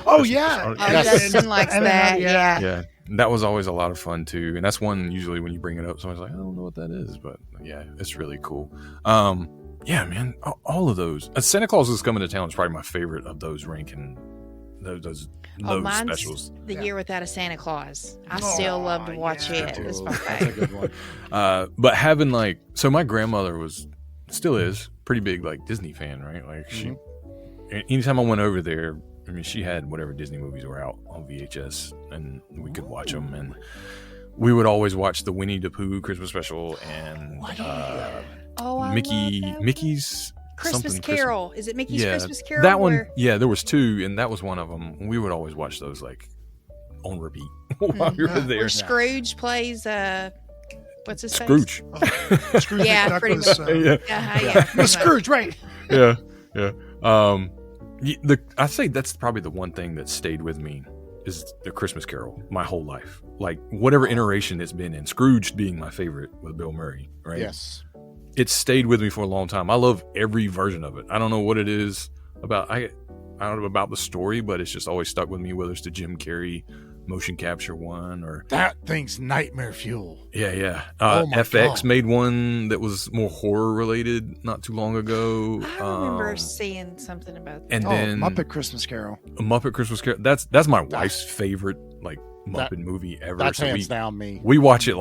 Oh yeah, Oh, Justin likes that. Yeah. Yeah, that was always a lot of fun too, and that's one usually when you bring it up, someone's like, I don't know what that is, but yeah, it's really cool. Yeah, man, all of those. Santa Claus is Coming to Town is probably my favorite of those ranking those Mine's specials. The Year Without a Santa Claus. I still love to watch it. It's my That's a favorite. good one. But having my grandmother still is pretty big Disney fan, right? Like she, anytime I went over there, I mean, she had whatever Disney movies were out on VHS, and we could watch them, and we would always watch the Winnie the Pooh Christmas special and I Mickey's Christmas something Carol. Is it Mickey's Christmas Carol? That one, where- yeah, there was two, and that was one of them. We would always watch those on repeat while we were there. Where Scrooge plays what's his Scrooge. Scrooge Yeah, McDuck pretty was, much. Yeah. face? Yeah. pretty much. Scrooge, right? Yeah. I say that's probably the one thing that stayed with me is the Christmas Carol my whole life. Like whatever iteration it's been in, Scrooge being my favorite with Bill Murray, right? Yes. It stayed with me for a long time. I love every version of it. I don't know what it is about. I don't know about the story, but it's just always stuck with me. Whether it's the Jim Carrey motion capture one or That thing's nightmare fuel. yeah. Oh my FX God. made one that was more horror related not too long ago. I remember seeing something about that. And Oh, then Muppet Christmas Carol. A Muppet Christmas Carol. That's my wife's favorite Muppet movie ever. That's So hands down me. we watch it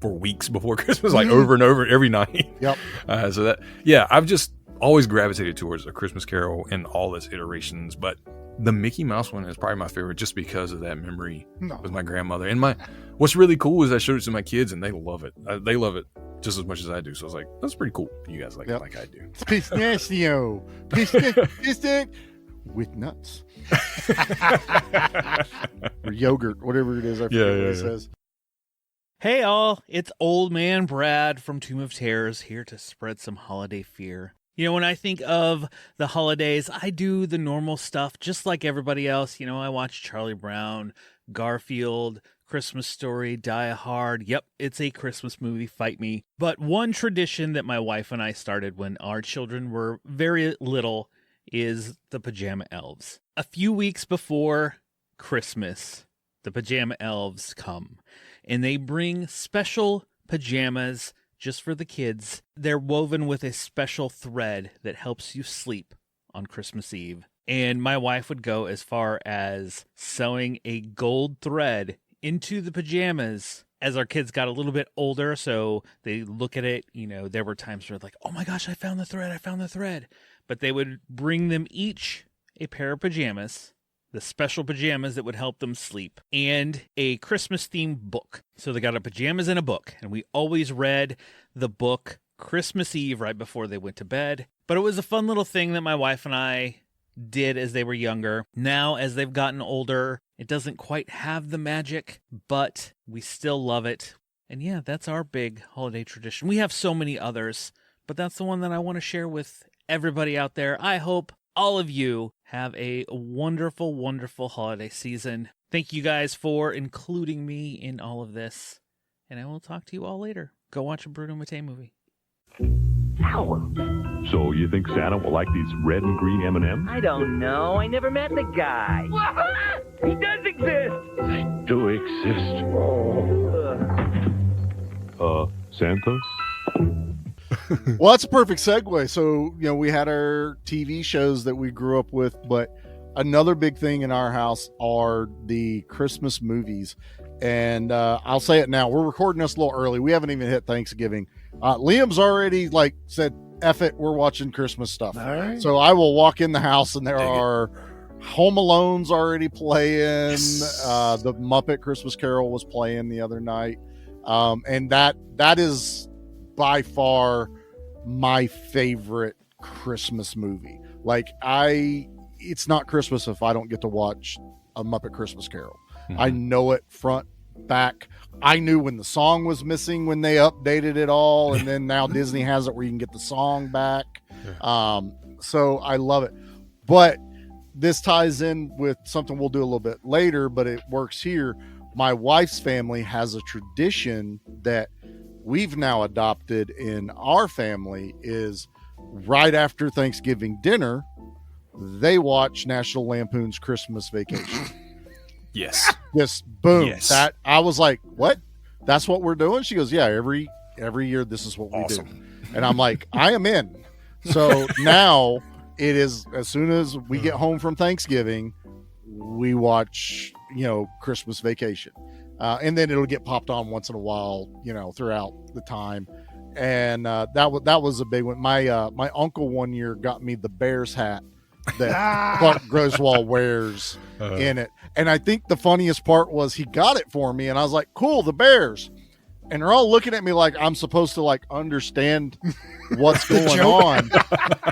for weeks before Christmas, over and over every night. Yep. So I've just always gravitated towards A Christmas Carol in all its iterations, but the Mickey Mouse one is probably my favorite just because of that memory with my grandmother. And what's really cool is I showed it to my kids and they love it. They love it just as much as I do. So I was like, that's pretty cool. You guys like it like I do. Pistachio. With nuts. Or yogurt, whatever it is. I forget what it says. Hey all, it's Old Man Brad from Tomb of Terrors here to spread some holiday fear. You know, when I think of the holidays, I do the normal stuff just like everybody else. You know, I watch Charlie Brown, Garfield, Christmas Story, Die Hard. Yep, it's a Christmas movie, fight me. But one tradition that my wife and I started when our children were very little is the Pajama Elves. A few weeks before Christmas, the Pajama Elves come, and they bring special pajamas just for the kids. They're woven with a special thread that helps you sleep on Christmas Eve. And my wife would go as far as sewing a gold thread into the pajamas as our kids got a little bit older. So they look at it, you know, there were times where like, oh my gosh, I found the thread. But they would bring them each a pair of pajamas, the special pajamas that would help them sleep, and a Christmas-themed book. So they got our pajamas and a book, and we always read the book Christmas Eve right before they went to bed. But it was a fun little thing that my wife and I did as they were younger. Now, as they've gotten older, it doesn't quite have the magic, but we still love it. And yeah, that's our big holiday tradition. We have so many others, but that's the one that I want to share with everybody out there. I hope all of you have a wonderful, wonderful holiday season. Thank you guys for including me in all of this. And I will talk to you all later. Go watch a Bruno Mattei movie. So you think Santa will like these red and green M&Ms? I don't know. I never met the guy. He does exist. They do exist. Santas? Well, that's a perfect segue. So, you know, we had our TV shows that we grew up with, but another big thing in our house are the Christmas movies. And I'll say it now. We're recording this a little early. We haven't even hit Thanksgiving. Liam's already said, F it, we're watching Christmas stuff. All right. So I will walk in the house and there are Home Alone's already playing. Yes. The Muppet Christmas Carol was playing the other night. And that is by far my favorite Christmas movie. It's not Christmas if I don't get to watch a Muppet Christmas Carol. Mm-hmm. I know it front, back. I knew when the song was missing when they updated it all, and then now Disney has it where you can get the song back. So I love it. But this ties in with something we'll do a little bit later, but it works here. My wife's family has a tradition that we've now adopted in our family is right after Thanksgiving dinner, they watch National Lampoon's Christmas Vacation. Yes. Just boom. Yes. That I was like, what? That's what we're doing? She goes, yeah, every year this is what we do. And I'm like, I am in. So now it is, as soon as we get home from Thanksgiving, we watch, Christmas Vacation. And then it'll get popped on once in a while, throughout the time. And that was a big one. My uncle one year got me the Bears hat that Clark Griswold wears in it. And I think the funniest part was he got it for me, and I was like, cool, the Bears. And they're all looking at me like I'm supposed to understand what's going on.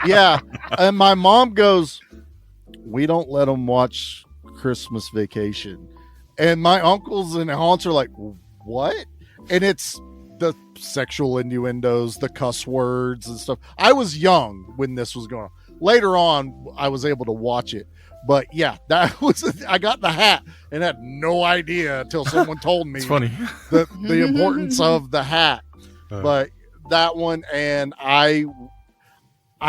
Yeah. And my mom goes, we don't let them watch Christmas Vacation. And my uncles and aunts are like, what? And it's the sexual innuendos, the cuss words and stuff. I was young when this was going on. Later on, I was able to watch it. But yeah, I got the hat and had no idea until someone told me It's funny. the importance of the hat. But that one, and I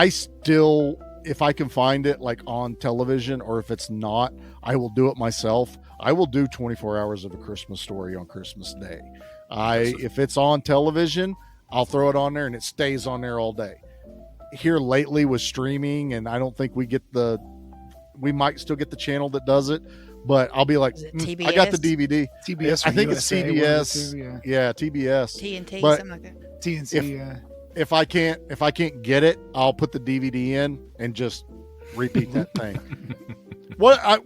still, if I can find it on television, or if it's not, I will do it myself. I will do 24 hours of A Christmas Story on Christmas Day. If it's on television, I'll throw it on there and it stays on there all day. Here lately with streaming, and I don't think we might still get the channel that does it, but I'll be like, I got the DVD. TBS, I think it's CBS. Yeah, TBS. TNT, but something like that. TNT. If I can't get it, I'll put the DVD in and just repeat that thing.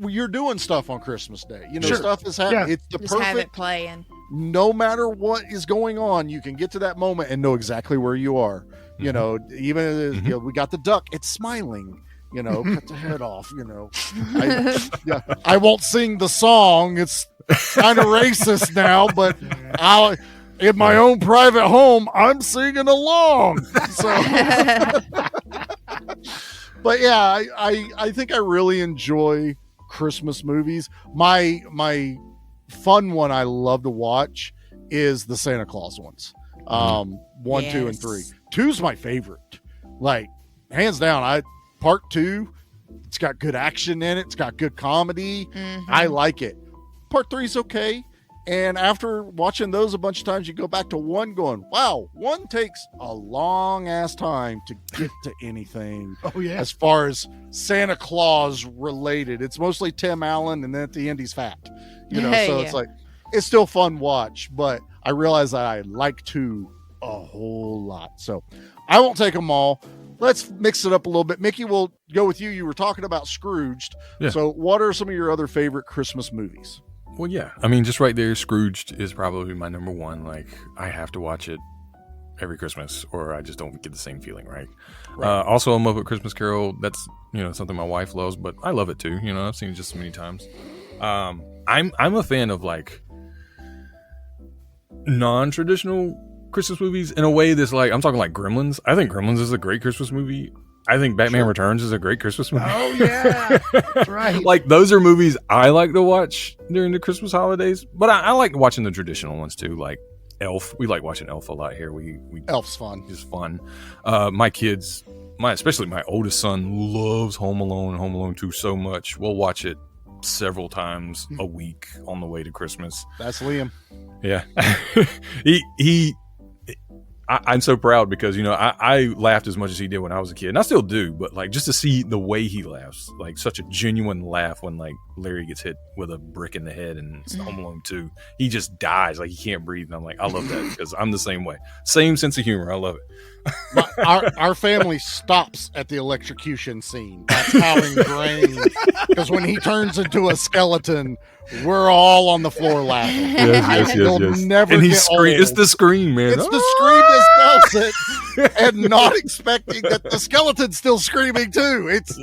You're doing stuff on Christmas Day. Sure. Stuff is happening. Yeah. It's the Just have it perfect. playing. No matter what is going on, you can get to that moment and know exactly where you are. Even we got the duck. It's smiling. Cut the head off. I won't sing the song. It's kind of racist now, but in my own private home, I'm singing along. So, but yeah, I think I really enjoy Christmas movies. My fun one I love to watch is the Santa Claus ones. 1, 2, and 3. 2's my favorite. Hands down. Part 2, it's got good action in it. It's got good comedy. Mm-hmm. I like it. Part 3's okay. And after watching those a bunch of times, you go back to 1 going, wow, 1 takes a long ass time to get to anything. Oh, yeah. As far as Santa Claus related, it's mostly Tim Allen, and then at the end he's fat. It's it's still fun watch, but I realize that I like 2 a whole lot. So I won't take them all. Let's mix it up a little bit. Mickey, we'll go with you. You were talking about Scrooged. Yeah. So what are some of your other favorite Christmas movies? Well, yeah. I mean, just right there, Scrooged is probably my number one. I have to watch it every Christmas or I just don't get the same feeling, right? Also, A Muppet Christmas Carol. That's, something my wife loves, but I love it too. I've seen it just so many times. I'm a fan of non-traditional Christmas movies in a way that's I'm talking Gremlins. I think Gremlins is a great Christmas movie. I think Batman Returns is a great Christmas movie. Oh yeah, that's right. Those are movies I like to watch during the Christmas holidays. But I like watching the traditional ones too, like Elf. We like watching Elf a lot here. We Elf's fun. It's fun. My kids, especially my oldest son, loves Home Alone and Home Alone 2 so much. We'll watch it several times a week on the way to Christmas. That's Liam. Yeah, I'm so proud because, I laughed as much as he did when I was a kid. And I still do, but just to see the way he laughs, such a genuine laugh when Larry gets hit with a brick in the head and it's Home Alone 2. He just dies, he can't breathe. And I'm I love that because I'm the same way. Same sense of humor. I love it. Our family stops at the electrocution scene. That's how ingrained. Because when he turns into a skeleton, we're all on the floor laughing. Yes. Never and get old. It's the scream, man. It's the scream that sells it, and not expecting that the skeleton's still screaming too. It's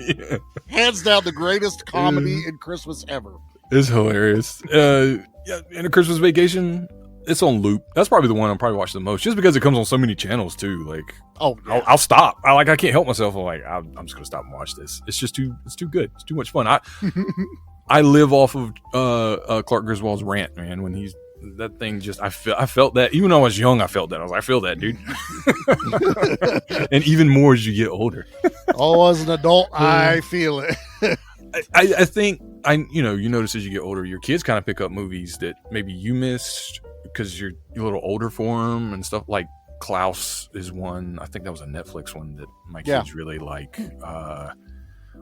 hands down the greatest comedy in Christmas ever. It's hilarious. In A Christmas Vacation, it's on loop. That's probably the one I'm probably watching the most, just because it comes on so many channels too. I'll stop. I can't help myself. I'm just gonna stop and watch this. It's just too good. It's too much fun. I live off of Clark Griswold's rant, man. When he's that thing just I felt that even though I was young, I felt that. I was like, I feel that, dude. And even more as you get older. Oh, as an adult, I feel it. I think you notice as you get older, your kids kind of pick up movies that maybe you missed because you're a little older for them and stuff. Like Klaus is one. I think that was a Netflix one that my kids really like.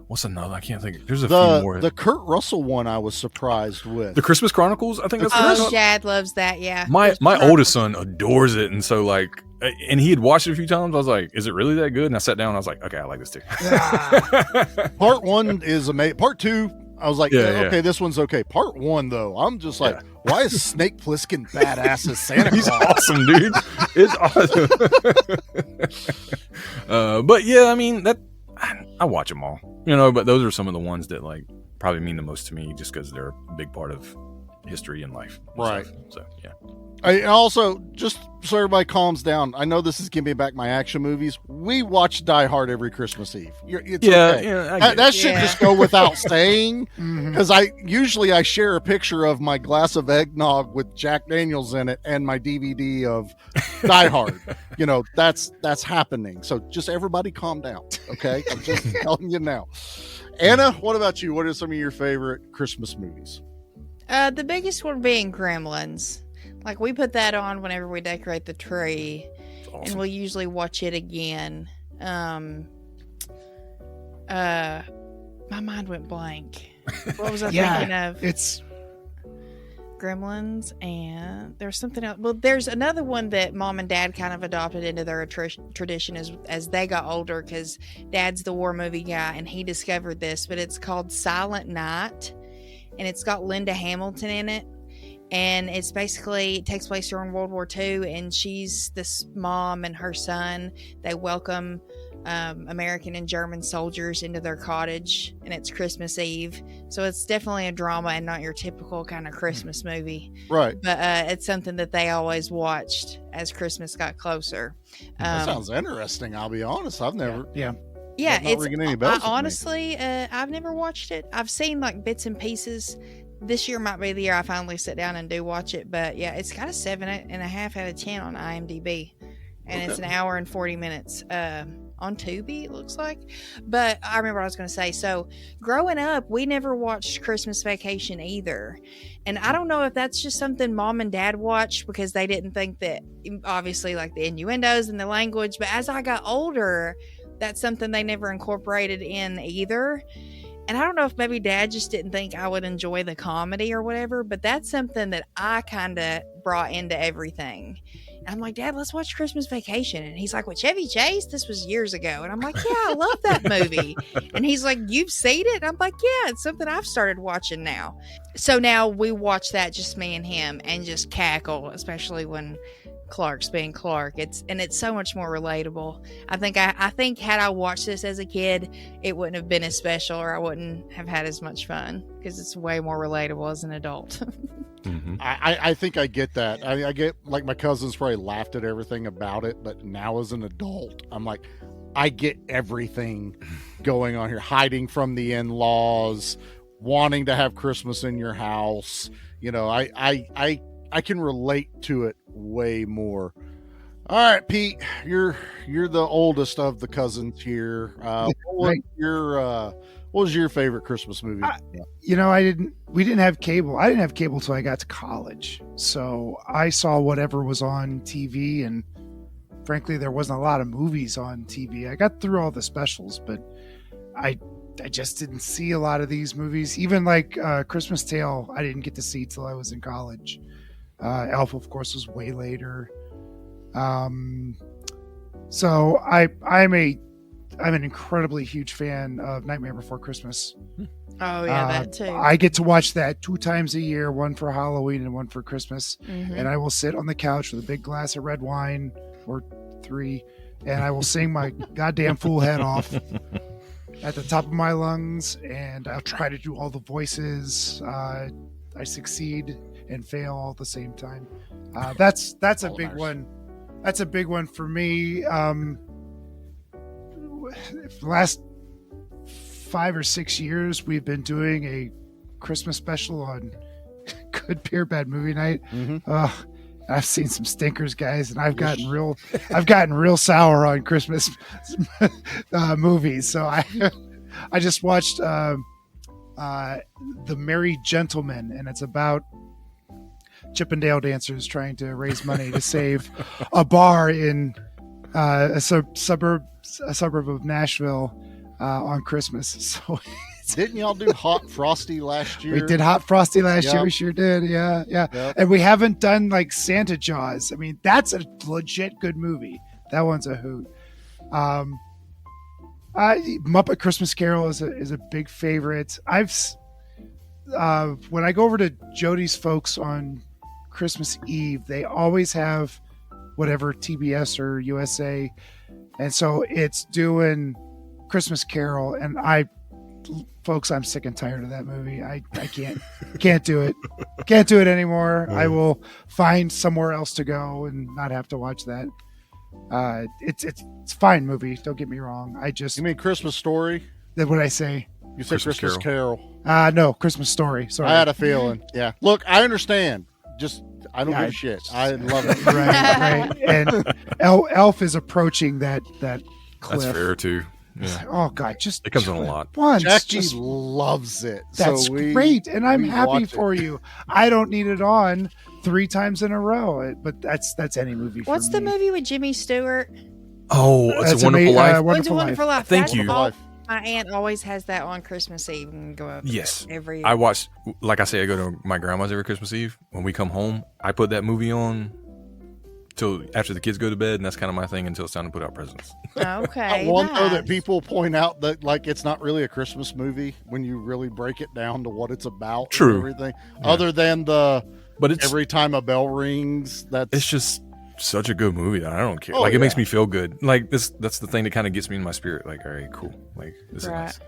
What's another? I can't think. There's a few more. The Kurt Russell one I was surprised with. The Christmas Chronicles. I think that's Oh, Chad loves that. Yeah. My oldest son adores it, and so like, and he had watched it a few times. I was like, "Is it really that good?" And I sat down. And I was like, "Okay, I like this too." Part 1 is amazing. Part 2, I was like, Yeah. okay, this one's okay. Part 1 though, I'm just like, why is Snake Plissken badass as Santa He's Claus? awesome, dude. It's awesome. But yeah, I mean I watch them all, but those are some of the ones that like probably mean the most to me just because they're a big part of history and life. And Right. stuff. So, yeah. And also, just so everybody calms down, I know this is giving me back my action movies. We watch Die Hard every Christmas Eve. It's okay. I get That it. should just go without saying, because I share a picture of my glass of eggnog with Jack Daniels in it and my DVD of Die Hard. That's happening. So just everybody calm down, okay? I'm just telling you now. Anna, what about you? What are some of your favorite Christmas movies? The biggest one being Gremlins. Like, we put that on whenever we decorate the tree, and we'll usually watch it again. My mind went blank. What was I thinking of? It's Gremlins, and there's something else. Well, there's another one that Mom and Dad kind of adopted into their tradition as they got older, because Dad's the war movie guy, and he discovered this, but it's called Silent Night, and it's got Linda Hamilton in it. And it takes place during World War II, and she's this mom and her son. They welcome American and German soldiers into their cottage, and it's Christmas Eve. So it's definitely a drama and not your typical kind of Christmas movie. Right. But it's something that they always watched as Christmas got closer. That sounds interesting. I'll be honest. I've never. Yeah. Yeah, Not ringing any bells with me. honestly, I've never watched it. I've seen like bits and pieces. This year might be the year I finally sit down and do watch it. But yeah, it's got a 7.5 out of 10 on IMDb, and it's an hour and 40 minutes on Tubi, it looks like. But I remember what I was going to say. So growing up, we never watched Christmas Vacation either, and I don't know if that's just something Mom and Dad watched because they didn't think that, obviously, like the innuendos and the language. But as I got older, that's something they never incorporated in either. And I don't know if maybe Dad just didn't think I would enjoy the comedy or whatever, but that's something that I kind of brought into everything. And I'm like, Dad, let's watch Christmas Vacation. And he's like, with Chevy Chase? This was years ago. And I'm like, yeah, I love that movie. And he's like, you've seen it? And I'm like, yeah, it's something I've started watching now. So now we watch that, just me and him, and just cackle, especially when Clark's being Clark. It's so much more relatable. I think had I watched this as a kid, it wouldn't have been as special, or I wouldn't have had as much fun, because it's way more relatable as an adult. Mm-hmm. I think I get that. I get, like, my cousins probably laughed at everything about it, but now as an adult, I'm like, I get everything going on here. Hiding from the in-laws, wanting to have Christmas in your house. I can relate to it way more. All right, Pete, you're the oldest of the cousins here. What was your favorite Christmas movie? We didn't have cable. I didn't have cable till I got to college. So I saw whatever was on TV, and frankly, there wasn't a lot of movies on TV. I got through all the specials, but I just didn't see a lot of these movies. Even like Christmas Tale, I didn't get to see till I was in college. Elf, of course, was way later. So I'm an incredibly huge fan of Nightmare Before Christmas. Oh yeah, that too. I get to watch that 2 times a year, one for Halloween and one for Christmas. Mhm. And I will sit on the couch with a big glass of red wine, or 3, and I will sing my goddamn fool head off at the top of my lungs, and I'll try to do all the voices. I succeed and fail all at the same time. That's a big one. That's a big one for me. The last 5 or 6 years, we've been doing a Christmas special on good beer, bad movie night. I've seen some stinkers, guys, and I've gotten real sour on Christmas movies. So I just watched The Merry Gentleman, and it's about Chippendale dancers trying to raise money to save a bar in a suburb of Nashville on Christmas. So didn't y'all do Hot Frosty last year? we did Hot Frosty last year. Yep. We sure did. Yeah. Yep. And we haven't done like Santa Jaws. I mean, that's a legit good movie. That one's a hoot. Muppet Christmas Carol is a big favorite. When I go over to Jody's folks on Christmas Eve, they always have whatever TBS or USA, and so it's doing Christmas Carol, and folks, I'm sick and tired of that movie. I can't do it. Can't do it anymore. I will find somewhere else to go and not have to watch that. It's a fine movie. Don't get me wrong. You mean Christmas Story? That's what I say. You said Christmas Carol. No, Christmas Story. Sorry. I had a feeling. Yeah. Look, I understand. Just I don't give a shit. I love it. right. And Elf is approaching that cliff. That's fair too. Yeah. Oh God, just it comes in a lot. Once, Jackie loves it. That's great, and I'm happy for you. I don't need it on 3 times in a row, but that's any movie. What's the movie with Jimmy Stewart? Oh, It's a Wonderful Life. It's a Wonderful Life. Thank you. My aunt always has that on Christmas Eve and go up. Yes, every. I watch. Like I say, I go to my grandma's every Christmas Eve. When we come home, I put that movie on till after the kids go to bed, and that's kind of my thing until it's time to put out presents. Okay. One though that people point out that like it's not really a Christmas movie when you really break it down to what it's about. True. And everything other than but it's every time a bell rings. It's just such a good movie that I don't care. Oh, It makes me feel good. Like that's the thing that kind of gets me in my spirit. Like, all right, cool. Like this is nice.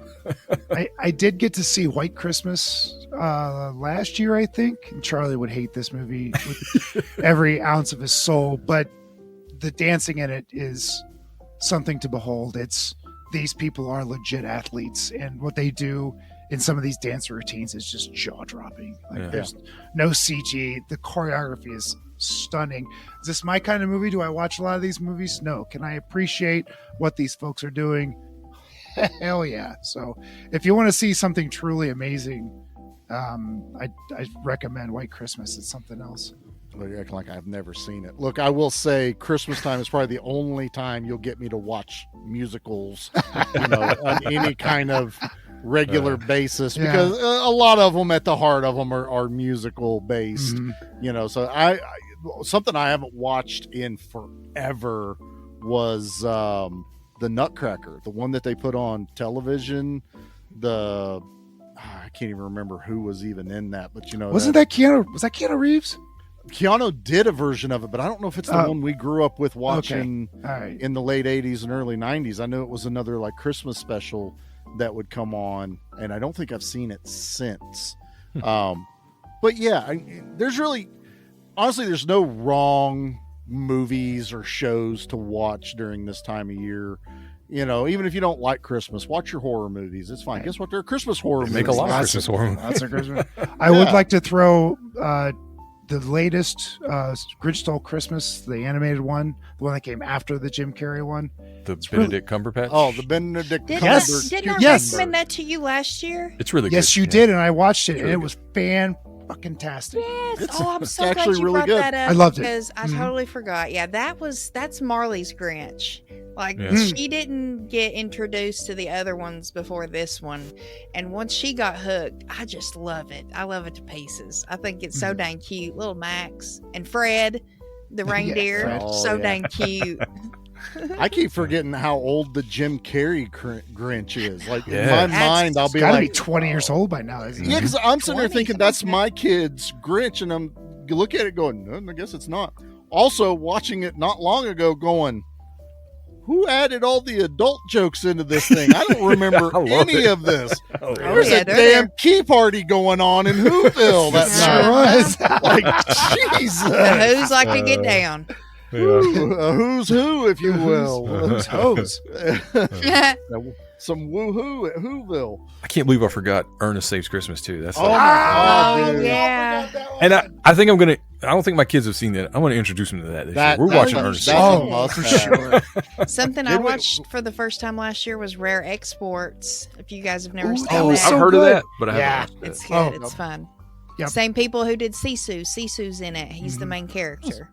I did get to see White Christmas last year, I think. And Charlie would hate this movie with every ounce of his soul, but the dancing in it is something to behold. These people are legit athletes, and what they do in some of these dance routines is just jaw-dropping. There's no CG. The choreography is stunning. Is this my kind of movie? Do I watch a lot of these movies? No. Can I appreciate what these folks are doing? Hell yeah. So if you want to see something truly amazing, I recommend White Christmas. It's something else. Well, you're acting like I've never seen it. Look, I will say Christmas time is probably the only time you'll get me to watch musicals, on any kind of regular basis, because a lot of them at the heart of them are musical based, so I something I haven't watched in forever was the Nutcracker, the one that they put on television. I can't even remember who was even in that, but wasn't that Keanu? Was that Keanu Reeves? Keanu did a version of it, but I don't know if it's the one we grew up with watching in the late 80s and early 90s. I know it was another like Christmas special that would come on, and I don't think I've seen it since. But yeah, there's no wrong movies or shows to watch during this time of year. Even if you don't like Christmas, watch your horror movies. It's fine. Guess what? They're Christmas horror movies. Make a lot of Christmas horror movies. Lots of Christmas. I would like to throw the latest Grinch Stole Christmas, the animated one, the one that came after the Jim Carrey one. The Benedict Cumberbatch. Oh, the Benedict Cumberbatch. Didn't I recommend that to you last year? It's really good. Yes, you did, and I watched it, and it was fan-fucking-tastic. Yes. I'm so glad you really brought good. that up. I loved it. Because I totally forgot. Yeah, that's Marley's Grinch. Like, she didn't get introduced to the other ones before this one. And once she got hooked, I just love it. I love it to pieces. I think it's so dang cute. Little Max and Fred, the reindeer. Dang cute. I keep forgetting how old the Jim Carrey Grinch is. Like, in my mind, I'll be gotta like... be 20 years old by now, isn't he? Yeah, because I'm sitting there thinking that's my kid's Grinch, and you look at it going, no, I guess it's not. Also, watching it not long ago going... Who added all the adult jokes into this thing? I don't remember any of this. There's a damn key party going on in Whoville that night. Like, Jesus. The Who's like to get down. Who's who, if you will. Who's hose? Some woohoo at Whoville. I can't believe I forgot Ernest Saves Christmas too. That's Oh, my God, Oh, dude. yeah. and I think I'm gonna. I don't think my kids have seen that. I'm gonna introduce them to that this year. We're watching Ernest. Saves That's Christmas. a must-have. Something I Did we- watched for the first time last year was Rare Exports. If you guys have never seen that that, was I've so heard of good. that, but I haven't watched it's it. good. Oh. It's fun. Yep. Same people who did Sisu. Sisu's in it. He's the main character.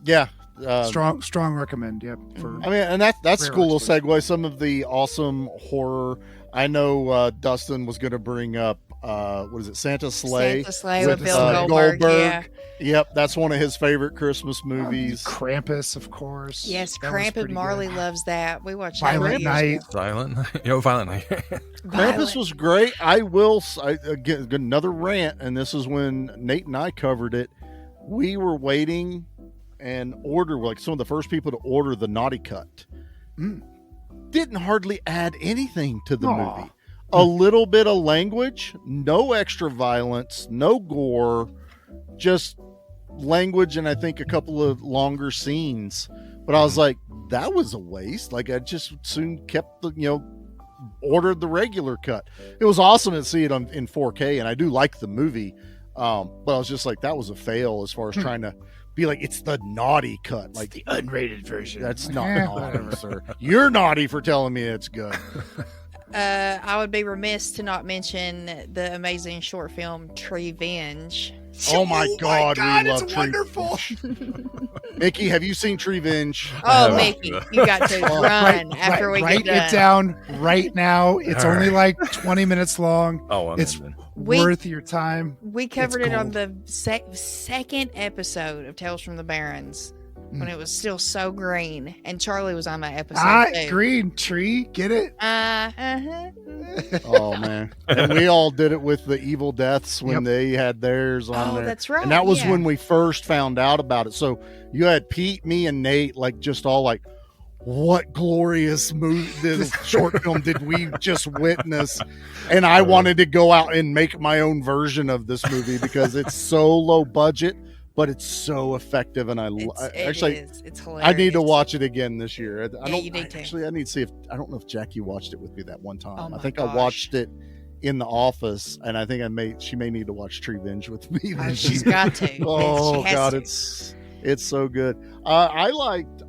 Yeah. Strong recommend. Yep. For I mean, and that's a Rare cool little Exports. segue. Some of the awesome horror. I know Dustin was going to bring up, what is it, Santa's Sleigh? Santa Sleigh with Bill Goldberg. Goldberg. Yeah. Yep, that's one of his favorite Christmas movies. Krampus, of course. Yes, That was Krampus. pretty Marley good. loves that. We watched that Violent years Night. ago. Silent Night. Violent Night. Krampus was great. I will again another rant, and this is when Nate and I covered it. We were waiting and order like some of the first people to order the naughty cut. Didn't hardly add anything to the Aw. movie. A little bit of language, no extra violence, no gore, just language, and I think a couple of longer scenes. But I was like, that was a waste. Like I just soon kept the ordered the regular cut. It was awesome to see it in 4K, and I do like the movie. But I was just like, that was a fail as far as trying to be like, it's the naughty cut, like the unrated version. That's not Yeah, naughty, whatever. sir. You're naughty for telling me it's good. I would be remiss to not mention the amazing short film Treevenge. Oh my God, we it's love Tree. wonderful. Mickey, have you seen Treevenge? Oh, Mickey, you got to run after we write get it done. down right now. It's All only right. like 20 minutes long. Oh, I'm It's in. worth your time. We covered it on gold. the second episode of Tales from the Barrens when it was still so green, and Charlie was on that episode too. Green tree. Get it? Oh man, and we all did it with the Evil Deaths when Yep. they had theirs on Oh, there. that's right, And that was yeah. when we first found out about it. So you had Pete, me, and Nate, like just all like, what glorious movie, this short film did we just witness? And I wanted to go out and make my own version of this movie because it's so low budget, but it's so effective. And It's hilarious. I need to watch it again this year. I don't you need to. actually. I need to see I don't know if Jackie watched it with me that one time. Oh I my think gosh. I watched it in the office, and I think she may need to watch Treevenge with me. this She's year. got to. Oh She has God, to. it's so good. I liked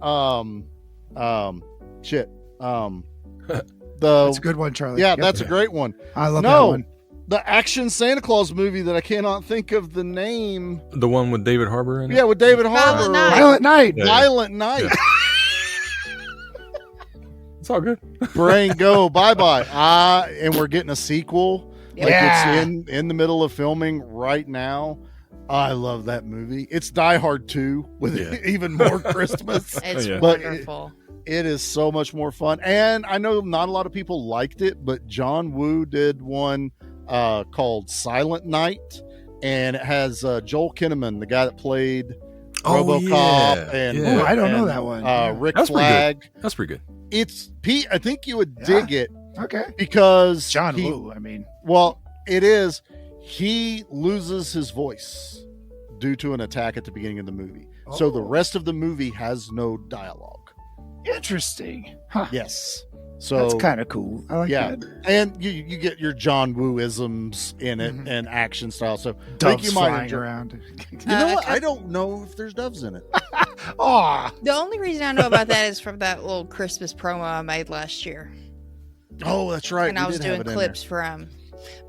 That's a good one, Charlie. Yeah, Yep. that's a great one. I love that No, one. the action Santa Claus movie that I cannot think of the name. The one with David Harbour in it. Yeah, with David Harbour. Night. Violent Night. Yeah. Violent Night. It's all good. Brain go bye bye. And we're getting a sequel. Like Yeah. it's in the middle of filming right now. I love that movie. It's Die Hard 2 with Yeah. even more Christmas. It's Yeah. But wonderful. It is so much more fun. And I know not a lot of people liked it, but John Woo did one called Silent Night. And it has Joel Kinnaman, the guy that played Oh, RoboCop yeah. and Yeah. Oh, I don't know and, that one. Yeah. Rick That's pretty Flag. That's pretty good. It's Pete. I think you would dig it Okay. because John he- Woo. I mean, Well, it is. He loses his voice due to an attack at the beginning of the movie. So the Oh. rest of the movie has no dialogue. interesting. Huh. Yes. So That's kind of cool. I like yeah, that. and you get your John Woo-isms in it Mhm. and action style. So I think Doves you might flying enjoy. around. You know what? I I don't know if there's doves in it. Aw. The only reason I know about that is from that little Christmas promo I made last year. Oh, that's right. And we I was did have doing it in clips from.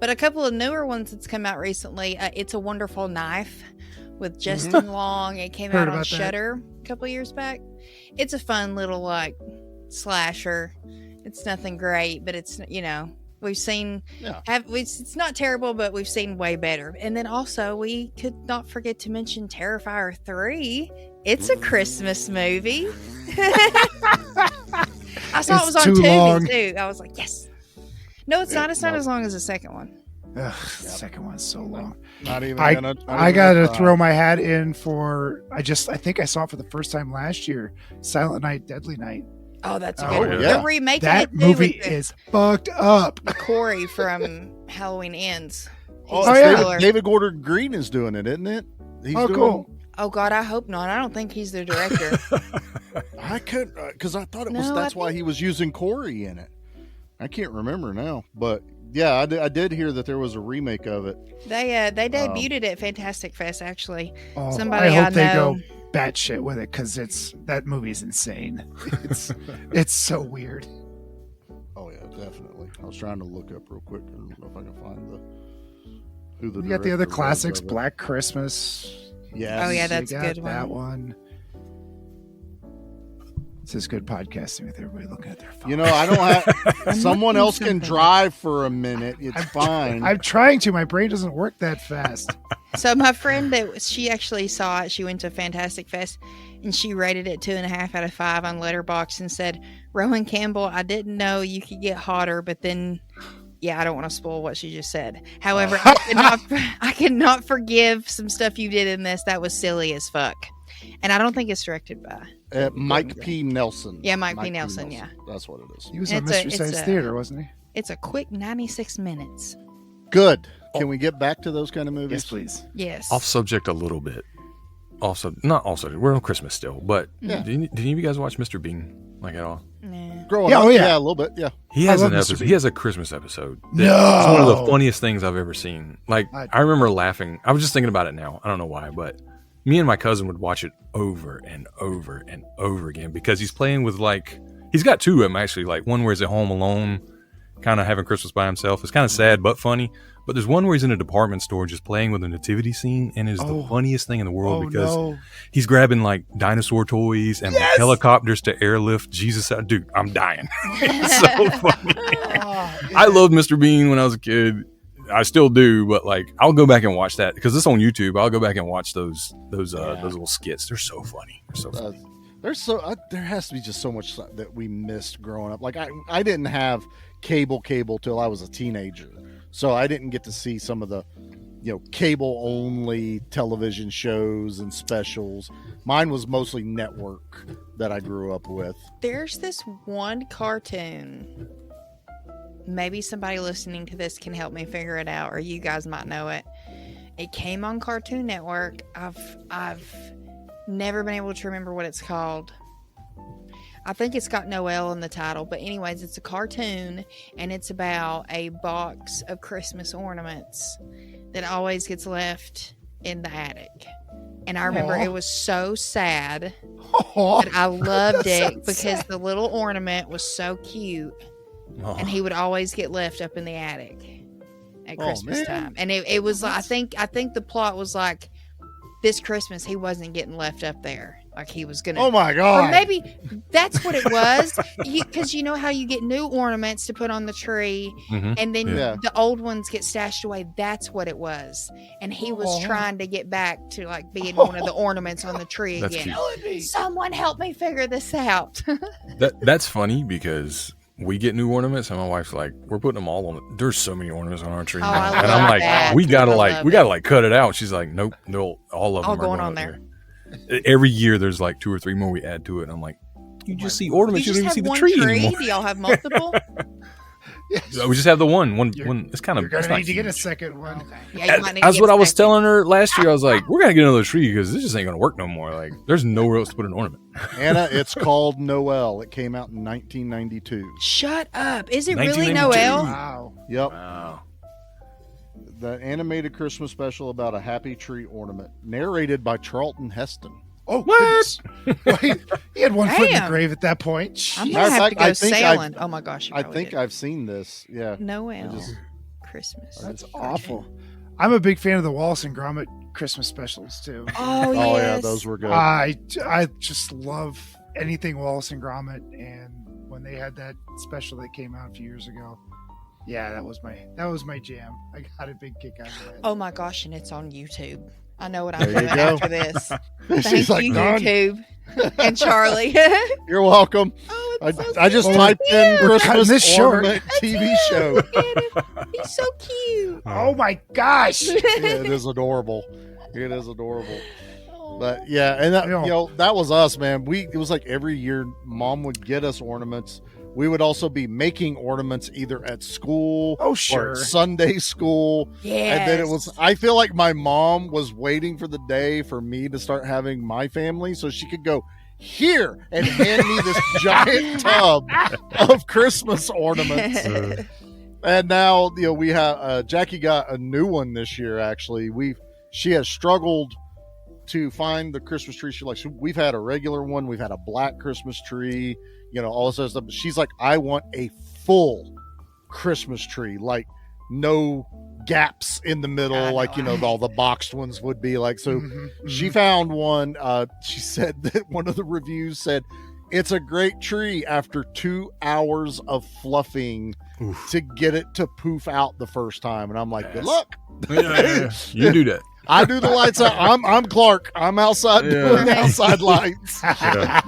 But a couple of newer ones that's come out recently. It's a Wonderful Knife with Justin Long. It came Heard out on about that. Shudder a couple of years back. It's a fun little like slasher. It's nothing great, but it's we've seen Yeah. it's not terrible, but we've seen way better. And then also we could not forget to mention Terrifier 3. It's a Christmas movie. I saw it was on too Tubi long. too. I was like, yes. No, it's not. It's not as long as the second one. Ugh, the second one's so long. Not even. I not I even gotta try. throw my hat in for. I think I saw it for the first time last year. Silent Night, Deadly Night. Oh, that's a Oh, good one. yeah. They're remaking That it too movie with is fucked up. the Corey from Halloween Ends. Oh, He's it's the yeah. killer. David Gordon Green is doing it, isn't it? He's Oh, doing, cool. Oh God, I hope not. I don't think he's the director. I could, because I thought it No, was. I That's why he was using Corey in it. I can't remember now, but yeah, I did hear that there was a remake of it. They debuted it at Fantastic Fest actually. Oh, Somebody I hope they know. go batshit with it because that movie is insane. It's so weird. Oh yeah, definitely. I was trying to look up real quick. I don't know if I can find who the. You got the other director was classics, of it. Black Christmas. Yes. Oh, yeah, You that's a got good that one. one. This is good podcasting with everybody looking at their phone. You know, I don't have. Someone else can something. drive for a minute. It's fine. I'm trying to. My brain doesn't work that fast. So my friend she actually saw it. She went to Fantastic Fest and she rated it 2.5 out of 5 on Letterboxd and said, "Rowan Campbell, I didn't know you could get hotter, but then." Yeah, I don't want to spoil what she just said. However, I cannot forgive some stuff you did in this. That was silly as fuck. And I don't think it's directed by Mike P. Nelson. Yeah, Mike P. Nelson, yeah. That's what it is. He was on Mystery Science Theater, wasn't he? It's a quick 96 minutes. Good. Can we get back to those kind of movies? Yes, please. Yes. Off subject a little bit. Not off subject. We're on Christmas still, but Yeah. did any of you guys watch Mr. Bean like at all? Growing Yeah, up, oh, yeah. a little bit, yeah. He I has love an Mr. episode. Bean. He has a Christmas episode. No. It's one of the funniest things I've ever seen. Like I- I remember laughing. I was just thinking about it now. I don't know why, but me and my cousin would watch it over and over and over again because he's playing with he's got two of them actually. Like one where he's at home alone, kind of having Christmas by himself. It's kind of sad but funny. But there's one where he's in a department store just playing with a nativity scene, and it's the funniest thing in the world because he's grabbing like dinosaur toys and like, helicopters to airlift Jesus out. Dude, I'm dying. It's so funny. I loved Mr. Bean when I was a kid. I still do, but like I'll go back and watch that because it's on YouTube. I'll go back and watch those little skits. They're so funny. They're so funny. There has to be just so much that we missed growing up. Like I didn't have cable till I was a teenager, so I didn't get to see some of the cable only television shows and specials. Mine was mostly network that I grew up with. There's this one cartoon. Maybe somebody listening to this can help me figure it out, or you guys might know it. It came on Cartoon Network. I've never been able to remember what it's called. I think it's got Noel in the title, but anyways, it's a cartoon and it's about a box of Christmas ornaments that always gets left in the attic. And I remember it was so sad, but I loved it because the little ornament was so cute, and he would always get left up in the attic at Christmas time. And it was like I think the plot was like this Christmas he wasn't getting left up there. Like he was gonna. Oh my God! Or maybe that's what it was. Because you know how you get new ornaments to put on the tree, and then the old ones get stashed away. That's what it was. And he was trying to get back to like being one of the ornaments on the tree That's again. cute. Someone help me figure this out. That's funny because we get new ornaments and my wife's like, we're putting them all on. There's so many ornaments on our tree Oh, now. I And love I'm like, that. we gotta I love like cut it out. She's like, nope, no, all of them All are going on up there. Every year there's like 2 or 3 more we add to it. And I'm like, you just see ornaments, you don't even see the tree anymore. Do y'all have multiple? We just have the one. It's kind of. You're gonna it's not need to get a huge. second one. Okay. Yeah, you might need to That's get what a I was second. telling her last year. I was like, we're gonna get another tree because this just ain't gonna work no more. Like, there's nowhere else to put an ornament. Anna, it's called Noel. It came out in 1992. Shut up! Is it really 1992. Noel? Wow. Yep. Wow. The animated Christmas special about a happy tree ornament, narrated by Charlton Heston. Oh, what? Wait, he had one foot in the Damn. grave at that point. I'm Jeez. gonna have to go I think sailing. Oh my gosh! You I probably think did. I've seen this. Yeah. Noel Christmas. That's awful. I'm a big fan of the Wallace and Gromit Christmas specials too. Oh, Oh yeah, yes. those were good. I just love anything Wallace and Gromit, and when they had that special that came out a few years ago, yeah, that was my jam. I got a big kick out of that. Oh my gosh! And it's on YouTube. I know what I'm There you doing go. after this. She's Thank like, you, "Done." YouTube and Charlie. You're welcome. Oh, I, it's so I just cute. typed in We're cutting Christmas this short. ornament TV show. He's so cute. Oh my gosh! Yeah, it is adorable. It is adorable. Oh. But yeah, and that Yeah. that was us, man. It was like every year, Mom would get us ornaments we would also be making ornaments either at school Oh, or sure. at Sunday school. And then it was, I feel like my mom was waiting for the day for me to start having my family so she could go here and hand me this giant tub of Christmas ornaments. And now, we have Jackie got a new one this year. Actually, she has struggled to find the Christmas tree she likes. We've had a regular one, we've had a black Christmas tree, all this other stuff. She's like, I want a full Christmas tree, like no gaps in the middle, like all the boxed ones would be like. So she found one. She said that one of the reviews said it's a great tree after 2 hours of fluffing to get it to poof out the first time. And I'm like, good luck. Yeah. You do that. I do the lights out. I'm Clark. I'm outside doing outside lights,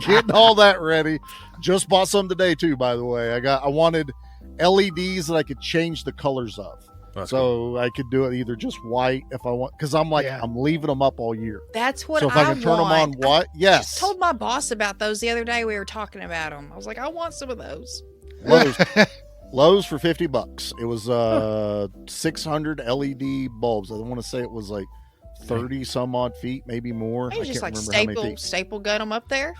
getting all that ready. Just bought some today too, by the way. I wanted LEDs that I could change the colors of. That's so I could do it either just white if I want, because I'm like, I'm leaving them up all year. That's what So if I can turn them on white, I just told my boss about those the other day. We were talking about them. I was like, I want some of those. Lowe's for $50. It was 600 LED bulbs. I want to say it was like 30 some odd feet, maybe more. You I just can't like remember how many feet. staple gun them up there.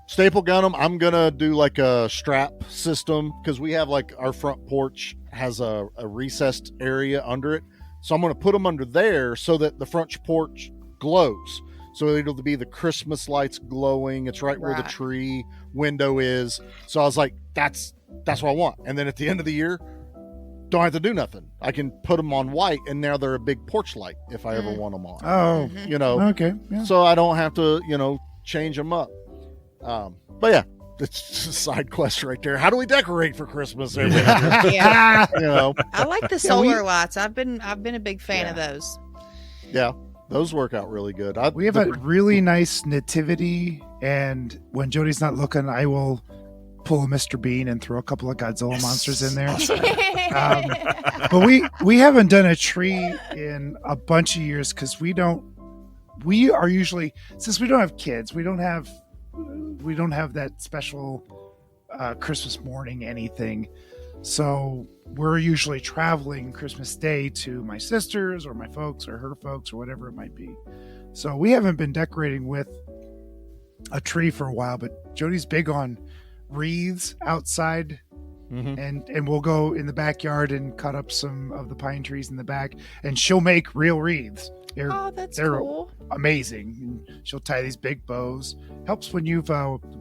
Staple gun them. I'm gonna do like a strap system because we have like our front porch has a recessed area under it, so I'm gonna put them under there so that the front porch glows. So it'll be the Christmas lights glowing. It's right where the tree window is. So I was like, that's what I want. And then at the end of the year, don't have to do nothing. I can put them on white, and now they're a big porch light if I ever want them on. Oh, okay. Yeah. So I don't have to, change them up. But yeah, it's a side quest right there. How do we decorate for Christmas? Every year? I like the solar lights. I've been a big fan of those. Yeah, those work out really good. We have a really nice nativity, and when Jody's not looking, I will pull a Mr. Bean and throw a couple of Godzilla monsters in there. But we haven't done a tree in a bunch of years because we are usually, since we don't have kids, we don't have that special Christmas morning anything. So we're usually traveling Christmas Day to my sister's or my folks or her folks or whatever it might be. So we haven't been decorating with a tree for a while, but Jody's big on wreaths outside. And we'll go in the backyard and cut up some of the pine trees in the back, and she'll make real wreaths. They're cool. Amazing. And she'll tie these big bows. Helps when you've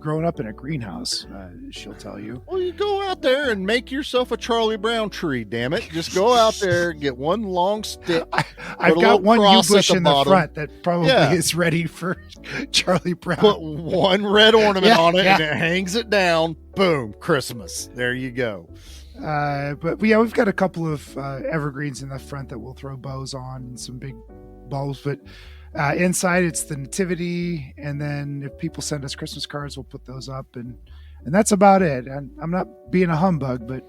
grown up in a greenhouse, she'll tell you. Well, you go out there and make yourself a Charlie Brown tree, damn it. Just go out there, get one long stick. I've got one yew bush in the front that probably is ready for Charlie Brown. Put one red ornament on it, and it hangs it down. Boom, Christmas. There you go. But we've got a couple of evergreens in the front that we'll throw bows on and some big bulbs. But inside, it's the nativity, and then if people send us Christmas cards, we'll put those up, and that's about it. And I'm not being a humbug, but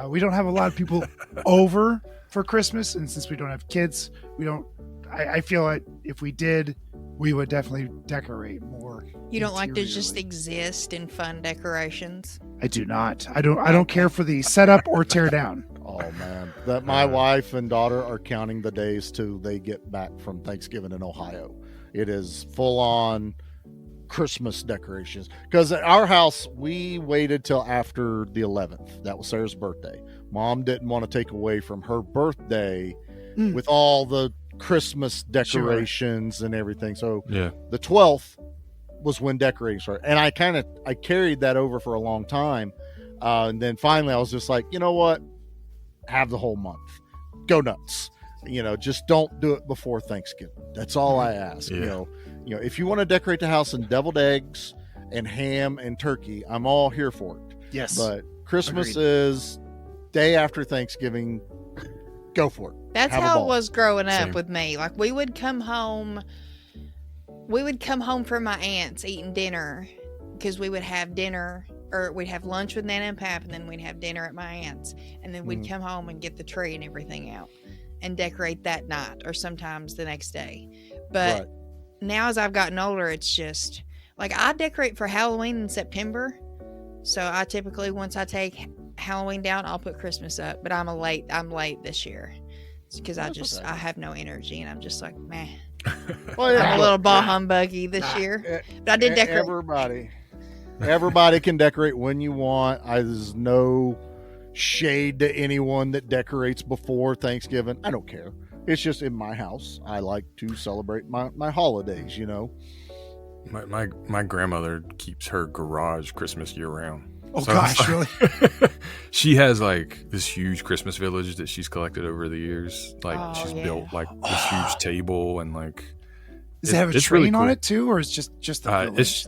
we don't have a lot of people over for Christmas, and since we don't have kids, we don't. I feel like if we did, we would definitely decorate more. You don't like to just exist in fun decorations? I do not. I don't care for the setup or tear down. Oh man, that my wife and daughter are counting the days till they get back from Thanksgiving in Ohio. It is full on Christmas decorations. Because at our house, we waited till after the 11th. That was Sarah's birthday. Mom didn't want to take away from her birthday with all the Christmas decorations and everything. So the 12th was when decorating started, and I carried that over for a long time, and then finally I was just like, you know what, have the whole month, go nuts, just don't do it before Thanksgiving. That's all I ask. If you want to decorate the house in deviled eggs and ham and turkey, I'm all here for it. Yes, but Christmas is day after Thanksgiving. Go for it. That's how it was growing up with me. Like we would come home from my aunt's eating dinner, because we would have dinner, or we'd have lunch with Nana and Pap, and then we'd have dinner at my aunt's, and then we'd come home and get the tree and everything out and decorate that night, or sometimes the next day. But now as I've gotten older, it's just like I decorate for Halloween in September, So I typically, once I take Halloween down, I'll put Christmas up. But I'm late this year because I have no energy, and I'm just like, meh. Well, yeah, I'm a little bah humbuggy this year. But I did decorate. Everybody can decorate when you want. There's no shade to anyone that decorates before Thanksgiving. I don't care. It's just in my house. I like to celebrate my holidays, you know. My grandmother keeps her garage Christmas year round. Oh, gosh, really? She has like this huge Christmas village that she's collected over the years. Like she's built like this huge table and like. Does it have a train on it too, or is just the village?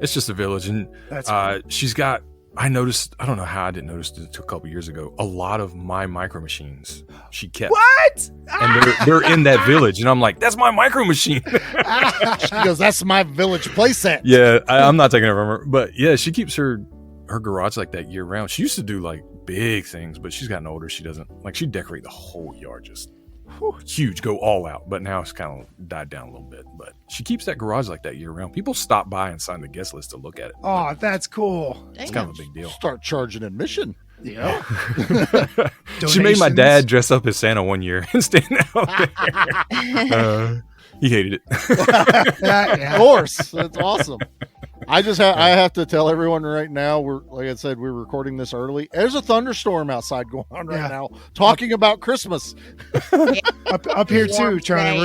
It's just a village, and that's cool. She's got. I noticed. I don't know how I didn't notice it until a couple years ago. A lot of my Micro Machines she kept. What? And they're in that village, and I'm like, that's my Micro Machine. She goes, that's my village playset. Yeah, I'm not taking it from her, but yeah, she keeps her garage like that year round. She used to do like big things, but she's gotten older. She doesn't like. She decorate the whole yard just. Huge, go all out, but now it's kind of died down a little bit. But she keeps that garage like that year round. People stop by and sign the guest list to look at it. Oh, that's cool. It's kind of a big deal. Start charging admission. Yeah. She made my dad dress up as Santa one year and stand out there. He hated it. Of course, that's awesome. I have to tell everyone right now. Like I said, we're recording this early. There's a thunderstorm outside going on right now, talking about Christmas. up here too, Charlie.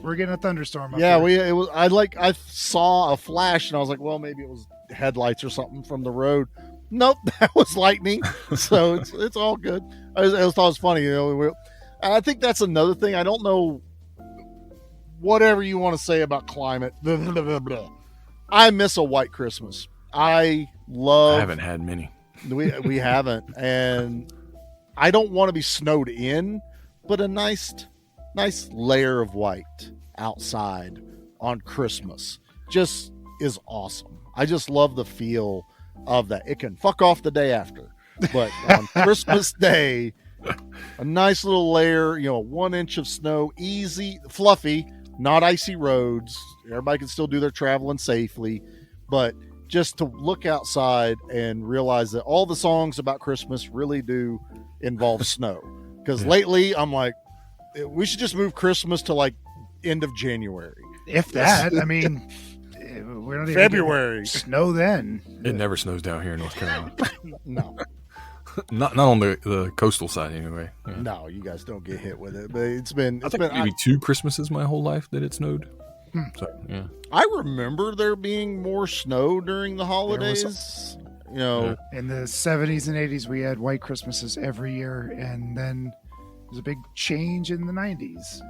We're getting a thunderstorm. Up here. I saw a flash and I was like, well, maybe it was headlights or something from the road. Nope, that was lightning. So it's all good. I thought it was funny, you know. I think that's another thing. I don't know. Whatever you want to say about climate, blah, blah, blah, blah. I miss a white Christmas. I haven't had many. We haven't, and I don't want to be snowed in, but a nice layer of white outside on Christmas just is awesome. I just love the feel of that. It can fuck off the day after, but on Christmas Day, a nice little layer, 1 inch of snow, easy, fluffy, not icy roads. Everybody can still do their traveling safely, but just to look outside and realize that all the songs about Christmas really do involve snow. Because lately I'm like, we should just move Christmas to like end of January. If that, I mean, we're not even February snow then. It never snows down here in North Carolina. No. Not on the coastal side anyway. Yeah. No, you guys don't get hit with it. But it's been maybe 2 Christmases my whole life that it snowed. So, yeah. I remember there being more snow during the holidays. In the 70s and 80s, we had white Christmases every year, and then there's a big change in the 90s.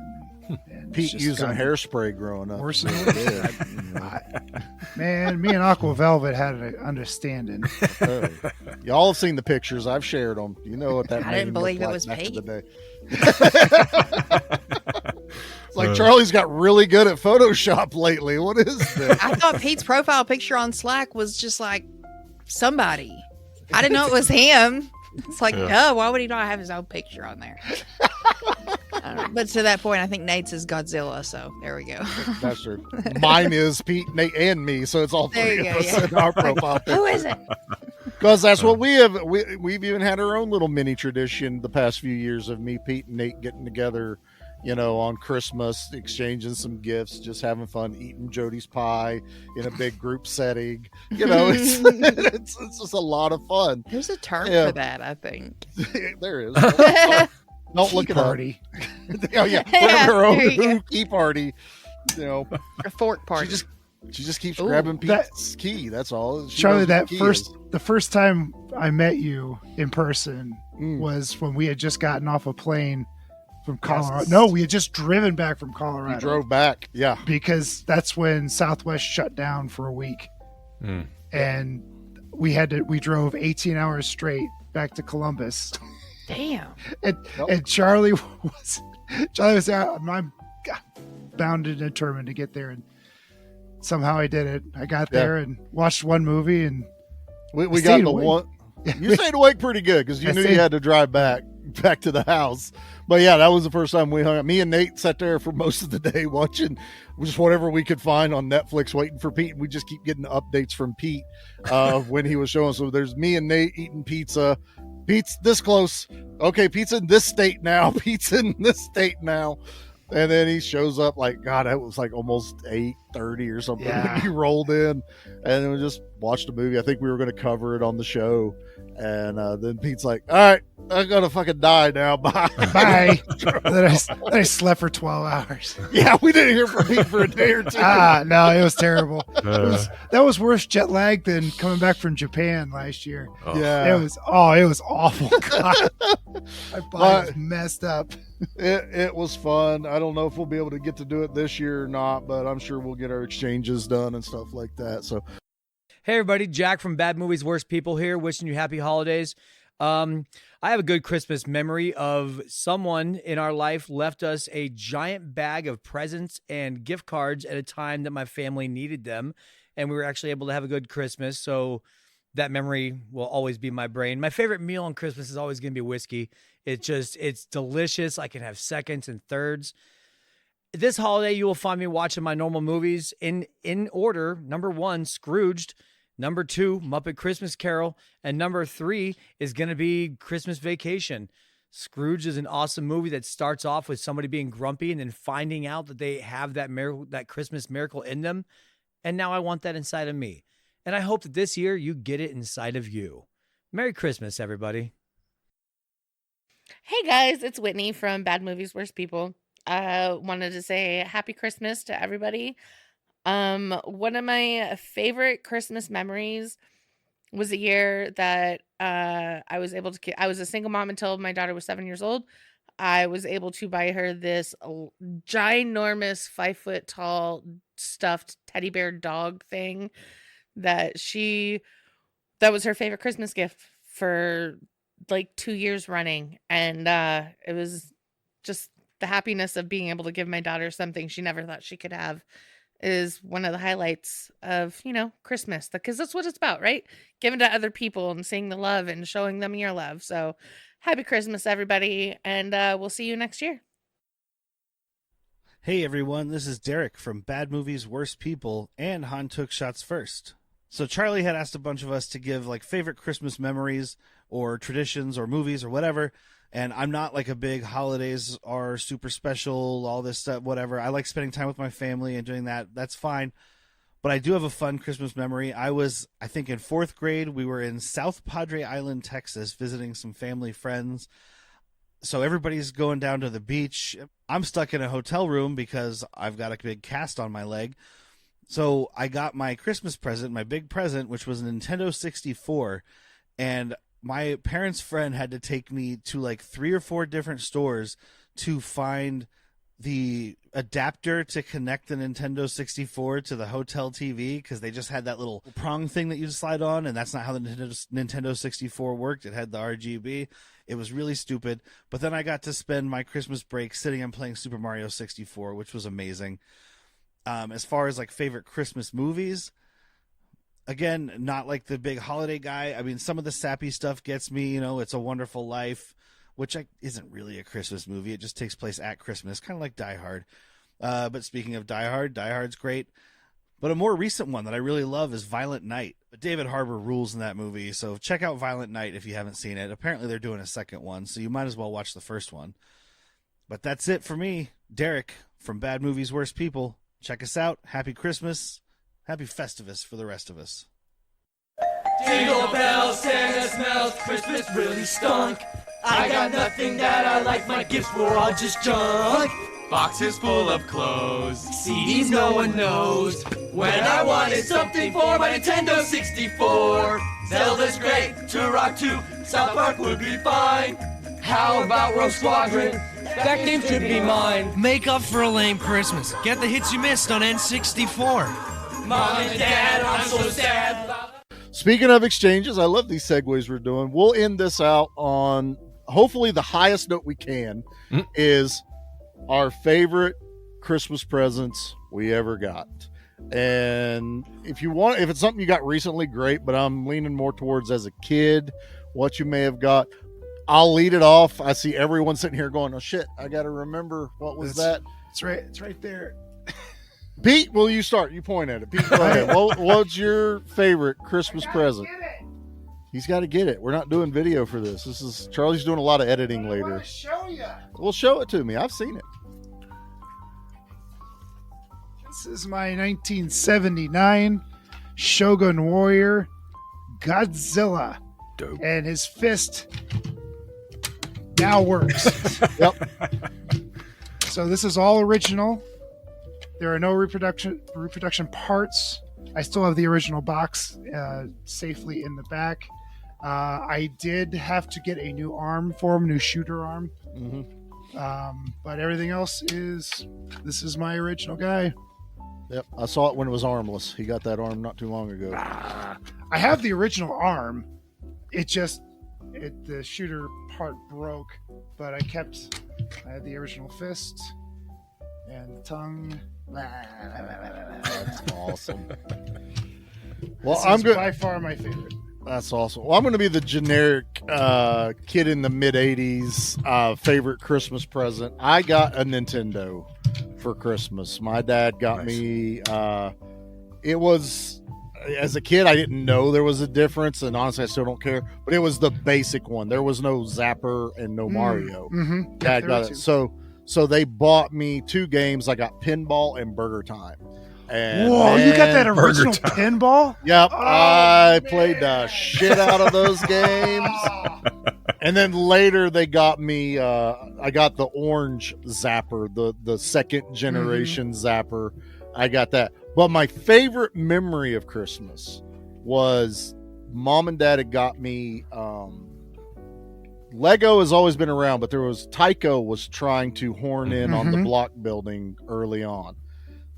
And Pete using hairspray growing up. Man, me and Aqua Velvet had an understanding. Y'all have seen the pictures. I've shared them. You know what that I didn't believe it was Pete. It's like Charlie's got really good at Photoshop lately. What is this? I thought Pete's profile picture on Slack was just like somebody. I didn't know it was him. It's like, no, why would he not have his own picture on there? But to that point, I think Nate's is Godzilla, so there we go. That's true. Mine is Pete, Nate, and me, so it's all three of us in our profile. Who is it? Because that's what we have. We've even had our own little mini tradition the past few years of me, Pete, and Nate getting together, on Christmas, exchanging some gifts, just having fun, eating Jody's pie in a big group setting. It's just a lot of fun. There's a term for that, I think. There is. Don't look it up. Party. Oh yeah, we're having our own key party. A fork party. She just keeps grabbing Pete's key. That's all. Charlie, the first time I met you in person was when we had just gotten off a plane from Colorado. Yes. No, we had just driven back from Colorado. We drove back, yeah, because that's when Southwest shut down for a week, and we drove 18 hours straight back to Columbus. Damn. And Charlie was there. I'm bound and determined to get there, and somehow I did it. I got there and watched one movie, and we got the one. You stayed awake pretty good because you knew you had to drive back. back to the house. But yeah, that was the first time we hung out. Me and Nate sat there for most of the day watching just whatever we could find on Netflix, waiting for Pete. We just keep getting updates from Pete when he was showing. So there's me and Nate eating pizza. Pete's this close. Okay, Pete's in this state now. Pete's in this state now. And then he shows up like, God, it was like almost 8:30 or something when he rolled in. And then we just watched a movie. I think we were going to cover it on the show. And then Pete's like, all right, I'm going to fucking die now. Bye. Bye. then I slept for 12 hours. Yeah, we didn't hear from Pete for a day or two. No, it was terrible. That was worse jet lag than coming back from Japan last year. Yeah. It was awful. God. My body was messed up. It was fun. I don't know if we'll be able to get to do it this year or not, but I'm sure we'll get our exchanges done and stuff like that. So, hey everybody, Jack from Bad Movies Worst People here, wishing you happy holidays. I have a good Christmas memory of someone in our life left us a giant bag of presents and gift cards at a time that my family needed them, and we were actually able to have a good Christmas. So that memory will always be in my brain. My favorite meal on Christmas is always going to be whiskey. It's delicious. I can have seconds and thirds. This holiday, you will find me watching my normal movies in order. Number 1, Scrooged. Number 2, Muppet Christmas Carol. And number 3 is going to be Christmas Vacation. Scrooge is an awesome movie that starts off with somebody being grumpy and then finding out that they have that Christmas miracle in them. And now I want that inside of me. And I hope that this year you get it inside of you. Merry Christmas, everybody. Hey guys, it's Whitney from Bad Movies Worst People. Wanted to say happy Christmas to everybody. One of my favorite Christmas memories was a year that I was a single mom until my daughter was 7 years old. I was able to buy her this ginormous 5 foot tall stuffed teddy bear dog thing that was her favorite Christmas gift for like 2 years running. And it was just the happiness of being able to give my daughter something she never thought she could have is one of the highlights of, Christmas, because that's what it's about, right? Giving to other people and seeing the love and showing them your love. So happy Christmas, everybody. And we'll see you next year. Hey everyone, this is Derek from Bad Movies Worst People and Han Took Shots First. So Charlie had asked a bunch of us to give like favorite Christmas memories or traditions or movies or whatever. And I'm not like a big holidays are super special, all this stuff, whatever. I like spending time with my family and doing that. That's fine. But I do have a fun Christmas memory. I think in 4th grade, we were in South Padre Island, Texas, visiting some family friends. So everybody's going down to the beach. I'm stuck in a hotel room because I've got a big cast on my leg. So I got my Christmas present, my big present, which was a Nintendo 64. And my parents' friend had to take me to like 3 or 4 different stores to find the adapter to connect the Nintendo 64 to the hotel TV, because they just had that little prong thing that you slide on, and that's not how the Nintendo 64 worked. It had the RGB. It was really stupid. But then I got to spend my Christmas break sitting and playing Super Mario 64, which was amazing. As far as like favorite Christmas movies, again, not like the big holiday guy. I mean, some of the sappy stuff gets me, It's a Wonderful Life, which isn't really a Christmas movie. It just takes place at Christmas, kind of like Die Hard. But speaking of Die Hard's great. But a more recent one that I really love is Violent Night. David Harbour rules in that movie, so check out Violent Night if you haven't seen it. Apparently they're doing a second one, so you might as well watch the first one. But that's it for me, Derek from Bad Movies Worst People. Check us out. Happy Christmas. Happy Festivus for the rest of us. Jingle bells, Santa smells, Christmas really stunk. I got nothing that I like, my gifts were all just junk. Boxes full of clothes, CDs no one knows. When I wanted something for my Nintendo 64, Zelda's great, Turok 2, South Park would be fine. How about Rogue Squadron? That game should be mine. Make up for a lame Christmas. Get the hits you missed on N64. Mom and Dad, I'm so sad. Speaking of exchanges, I love these segues we're doing. We'll end this out on hopefully the highest note we can is our favorite Christmas presents we ever got. And if it's something you got recently, great, but I'm leaning more towards as a kid, what you may have got. I'll lead it off. I see everyone sitting here going, "Oh shit, I got to remember what was that." It's right there. Pete, will you start? You point at it. Pete, go ahead. What's your favorite Christmas present? He's got to get it. We're not doing video for this. This is Charlie's doing a lot of editing later. Show you. Well, show it to me. I've seen it. This is my 1979 Shogun Warrior Godzilla. Dope. And his fist now works. Yep. So this is all original. There are no reproduction parts. I still have the original box safely in the back. I did have to get a new arm for him, new shooter arm. Mm-hmm. But everything else this is my original guy. Yep. I saw it when it was armless. He got that arm not too long ago. I have the original arm. The shooter part broke, but I had the original fist and the tongue. That's awesome. Well, This I'm is good. by far my favorite. That's awesome. Well, I'm going to be the generic kid in the mid 80s favorite Christmas present. I got a Nintendo for Christmas. My dad got me. It was, as a kid, I didn't know there was a difference, and honestly, I still don't care. But it was the basic one. There was no Zapper and no Mario. Mm-hmm. Dad got it. So they bought me 2 games. I got Pinball and Burger Time. And whoa, you got that original pinball? Yep. Oh, I played the shit out of those games. And then later they got me, I got the orange Zapper, the second generation Zapper. I got that. But my favorite memory of Christmas was Mom and Dad had got me, Lego has always been around, but Tyco was trying to horn in on the block building early on.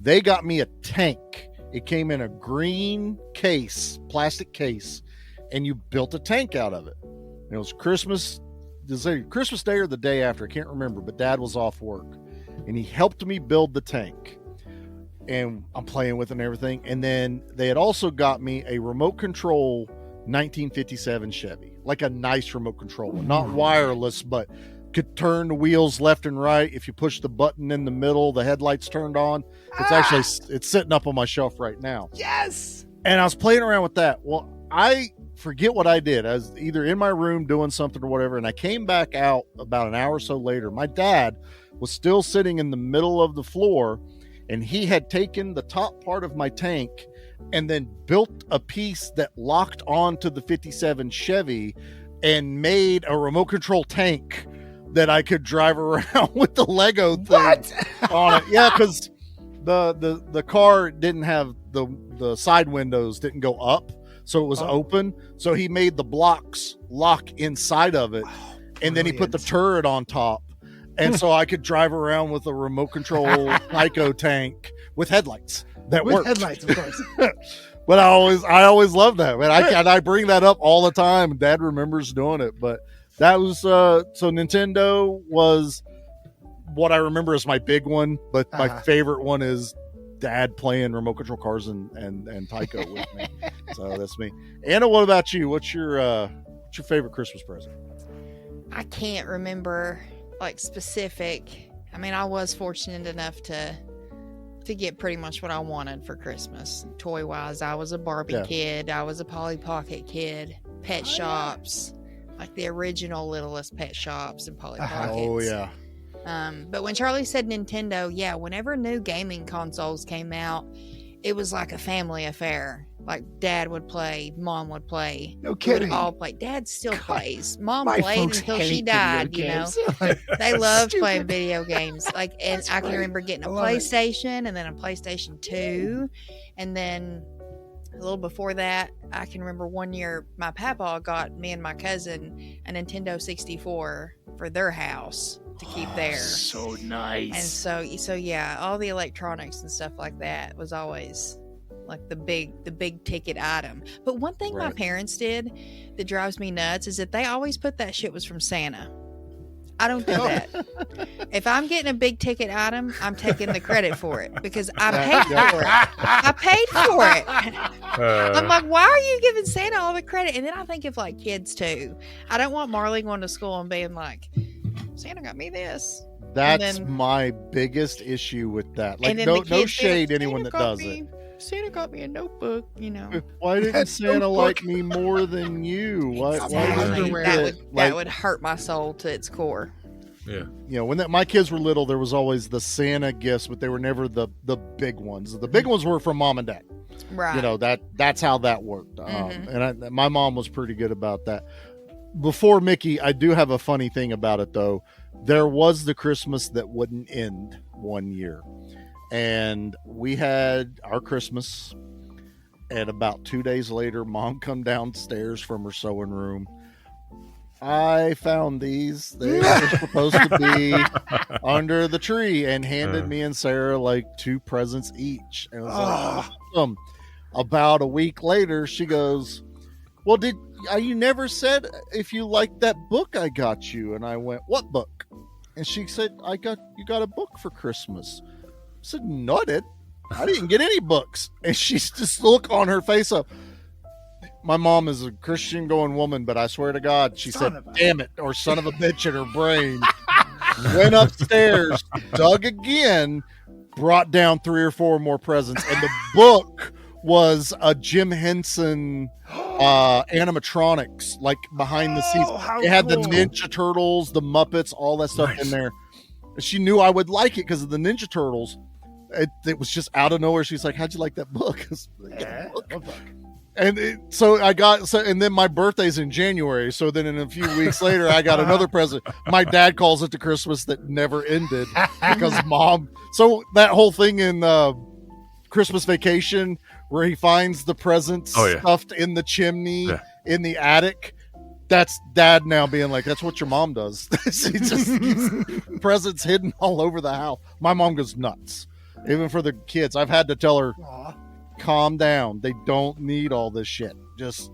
They got me a tank. It came in a green case, plastic case, and you built a tank out of it. And it was Christmas Day or the day after, I can't remember, but Dad was off work, and he helped me build the tank. And I'm playing with it and everything. And then they had also got me a remote control 1957 Chevy, like a nice remote control one, not wireless, but could turn the wheels left and right. If you push the button in the middle, the headlights turned on. It's actually, it's sitting up on my shelf right now. Yes. And I was playing around with that. Well, I forget what I did. I was either in my room doing something or whatever. And I came back out about an hour or so later. My dad was still sitting in the middle of the floor, and he had taken the top part of my tank and then built a piece that locked onto the 57 Chevy and made a remote control tank that I could drive around with the Lego thing on it. Yeah, because the car didn't have the side windows didn't go up, so it was open. So he made the blocks lock inside of it, and then he put the turret on top, and so I could drive around with a remote control Tyco tank with headlights that With worked. headlights, of course. But I always loved that, man. I bring that up all the time. Dad remembers doing it, but that was so Nintendo was what I remember as my big one, but my favorite one is Dad playing remote control cars and Tyco with me. So that's me. Anna, what about you? What's your favorite Christmas present? I can't remember like specific. I mean, I was fortunate enough to get pretty much what I wanted for Christmas. Toy wise, I was a Barbie kid. I was a Polly Pocket kid. Pet shops, like the original Littlest Pet Shops and Polly Pockets. Oh yeah. But when Charlie said Nintendo, yeah, whenever new gaming consoles came out, it was like a family affair. Like Dad would play, Mom would play. No kidding. We'd all play. Dad still plays. Mom My played folks until hate she died. video You know, games. they loved Stupid. playing video games. Like, and I can remember getting a I love it. PlayStation and then a PlayStation 2, and then a little before that, I can remember one year my papa got me and my cousin a Nintendo 64 for their house to keep there. So nice. And so yeah, all the electronics and stuff like that was always like the big ticket item. But one thing my parents did that drives me nuts is that they always put that shit was from Santa. I don't do that. If I'm getting a big ticket item, I'm taking the credit for it because I paid for it. I paid for it. I'm like, why are you giving Santa all the credit? And then I think of like kids too. I don't want Marley going to school and being like, Santa got me this. That's my biggest issue with that. Like, no shade anyone that does it. Santa got me a notebook, you know. Why didn't Santa like me more than you? That would hurt my soul to its core. Yeah. You know, when my kids were little, there was always the Santa gifts, but they were never the big ones. The big ones were from mom and dad. Right. You know, that's how that worked. And my mom was pretty good about that. Before Mickey, I do have a funny thing about it, though. There was the Christmas that wouldn't end one year. And we had our Christmas, and about 2 days later, Mom come downstairs from her sewing room. I found these. They were supposed to be under the tree, and handed me and Sarah like 2 presents each. And it was like, awesome. About a week later, she goes, well, you never said if you liked that book I got you? And I went, what book? And she said, you got a book for Christmas. I said, no, I didn't get any books. And she's just look on her face up. My mom is a Christian going woman, but I swear to God, she said, damn it, or son of a bitch in her brain. Went upstairs, dug again, brought down 3 or 4 more presents. And the book was a Jim Henson animatronics, like behind the scenes. It had the Ninja Turtles, the Muppets, all that stuff in there. She knew I would like it because of the Ninja Turtles. It was just out of nowhere. She's like, how'd you like that book? And and then my birthday's in January. So then in a few weeks later, I got another present. My dad calls it the Christmas that never ended because Mom. So that whole thing in Christmas Vacation where he finds the presents stuffed in the chimney in the attic. That's Dad now being like, that's what your mom does. She just presents hidden all over the house. My mom goes nuts. Even for the kids, I've had to tell her, calm down. They don't need all this shit. Just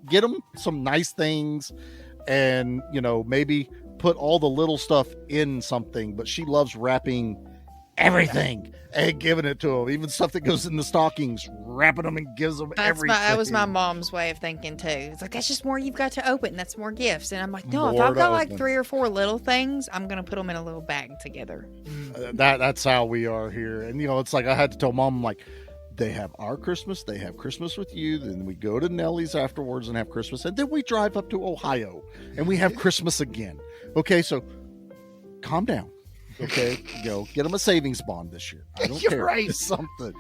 get them some nice things, and maybe put all the little stuff in something. But she loves wrapping everything and giving it to them. Even stuff that goes in the stockings, wrapping them and gives them everything. That was my mom's way of thinking too. It's like, that's just more you've got to open. That's more gifts. And I'm like, no, if I've got like 3 or 4 little things, I'm going to put them in a little bag together. That's how we are here. And it's like I had to tell Mom, I'm like, they have our Christmas, they have Christmas with you, then we go to Nellie's afterwards and have Christmas, and then we drive up to Ohio and we have Christmas again. Okay, so calm down. Okay, get them a savings bond this year. I don't care. Right. Something.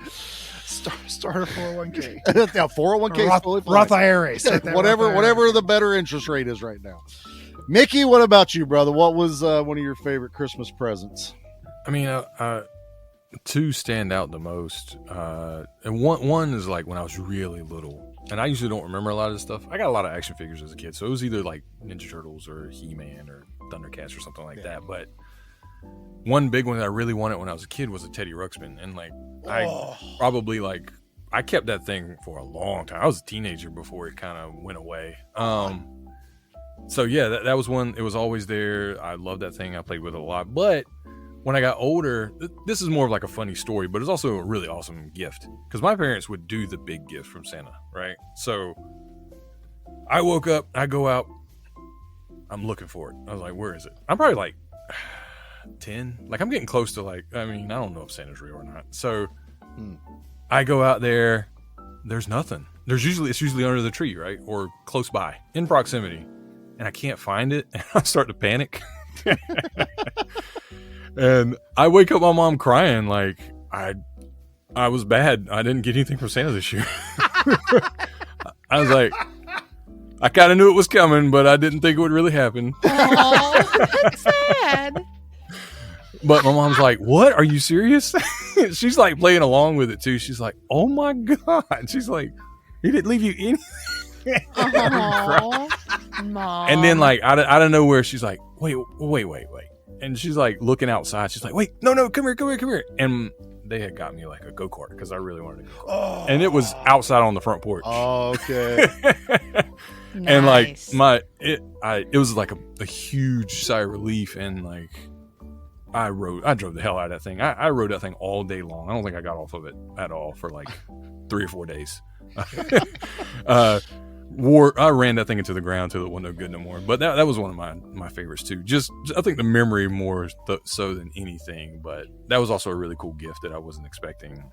Start a 401k. Yeah, 401k, Roth IRA. Whatever the better interest rate is right now. Mickey, what about you, brother? What was one of your favorite Christmas presents? I mean, 2 stand out the most, and one is like when I was really little, and I usually don't remember a lot of this stuff. I got a lot of action figures as a kid, so it was either like Ninja Turtles or He-Man or Thundercats or something like that. But one big one that I really wanted when I was a kid was a Teddy Ruxpin, and I kept that thing for a long time. I was a teenager before it kind of went away. So yeah, that was one. It was always there. I loved that thing. I played with it a lot. But when I got older, this is more of like a funny story, but it's also a really awesome gift because my parents would do the big gift from Santa, right? So I woke up, I go out, I'm looking for it. I was like, where is it? I'm probably like 10. Like I'm getting close to I don't know if Santa's real or not. So I go out there, there's nothing. It's usually under the tree, right? Or close by, in proximity. And I can't find it, and I start to panic. And I wake up my mom crying like I was bad. I didn't get anything from Santa this year. I was like, I kind of knew it was coming, but I didn't think it would really happen. Oh, that's sad. But my mom's like, what? Are you serious? She's like playing along with it too. She's like, oh my God. She's like, he didn't leave you anything. Oh, Mom. And then like, out of nowhere, she's like, wait. And she's like looking outside. She's like, wait, no, come here. And they had got me like a go-kart because I really wanted a go-kart. And it was outside on the front porch. Oh, okay. And like it was like a huge sigh of relief, and like I drove the hell out of that thing. I rode that thing all day long. I don't think I got off of it at all for like 3 or 4 days. I ran that thing into the ground till it wasn't no good no more. But that was one of my favorites too. Just I think the memory more so than anything. But that was also a really cool gift that I wasn't expecting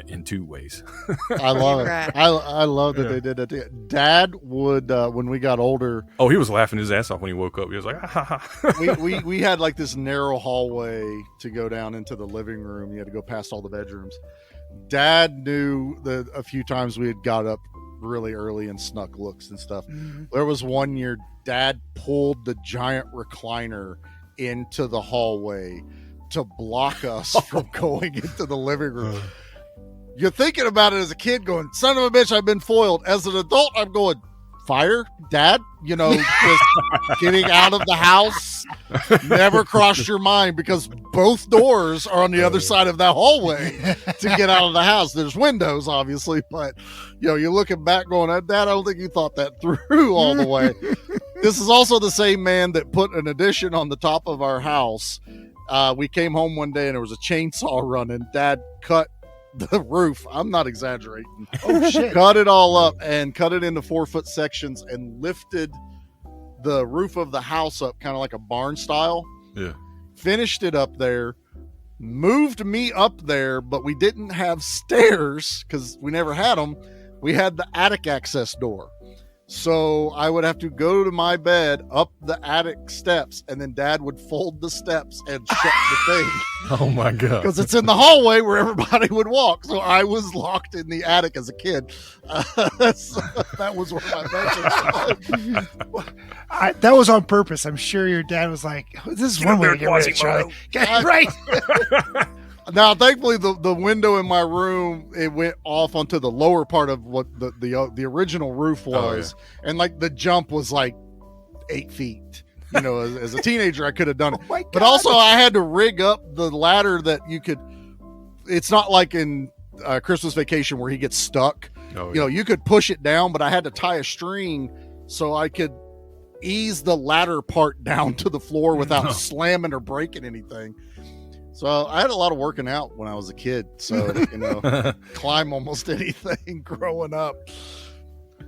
in 2 ways. I love it. I love that they did that. Dad would when we got older. Oh, he was laughing his ass off when he woke up. He was like, ah, ha, ha. we had like this narrow hallway to go down into the living room. You had to go past all the bedrooms. Dad knew that a few times we had got up really early and snuck looks and stuff. There was one year Dad pulled the giant recliner into the hallway to block us from going into the living room. You're thinking about it as a kid going, son of a bitch, I've been foiled. As an adult, I'm going, fire, Dad, just getting out of the house never crossed your mind because both doors are on the other side of that hallway to get out of the house. There's windows, obviously, but you're looking back going, Dad, I don't think you thought that through all the way. This is also the same man that put an addition on the top of our house. We came home one day and there was a chainsaw running. Dad cut the roof. I'm not exaggerating. Oh shit. Cut it all up and cut it into 4-foot sections and lifted the roof of the house up kind of like a barn style. Yeah. Finished it up there, moved me up there, but we didn't have stairs because we never had them. We had the attic access door. So I would have to go to my bed up the attic steps, and then Dad would fold the steps and shut the thing. Oh my God. Because it's in the hallway where everybody would walk. So I was locked in the attic as a kid. So that was one of my vengeance. That was on purpose. I'm sure your dad was like, this is one way to get rid of Charlie. Right. Now, thankfully, the window in my room, it went off onto the lower part of what the original roof was. Oh, yeah. And like the jump was like 8 feet. As a teenager, I could have done it. Oh but also I had to rig up the ladder that you could, it's not like in Christmas Vacation where he gets stuck. Oh, yeah. You could push it down, but I had to tie a string so I could ease the ladder part down to the floor without slamming or breaking anything. So I had a lot of working out when I was a kid. So, climb almost anything growing up.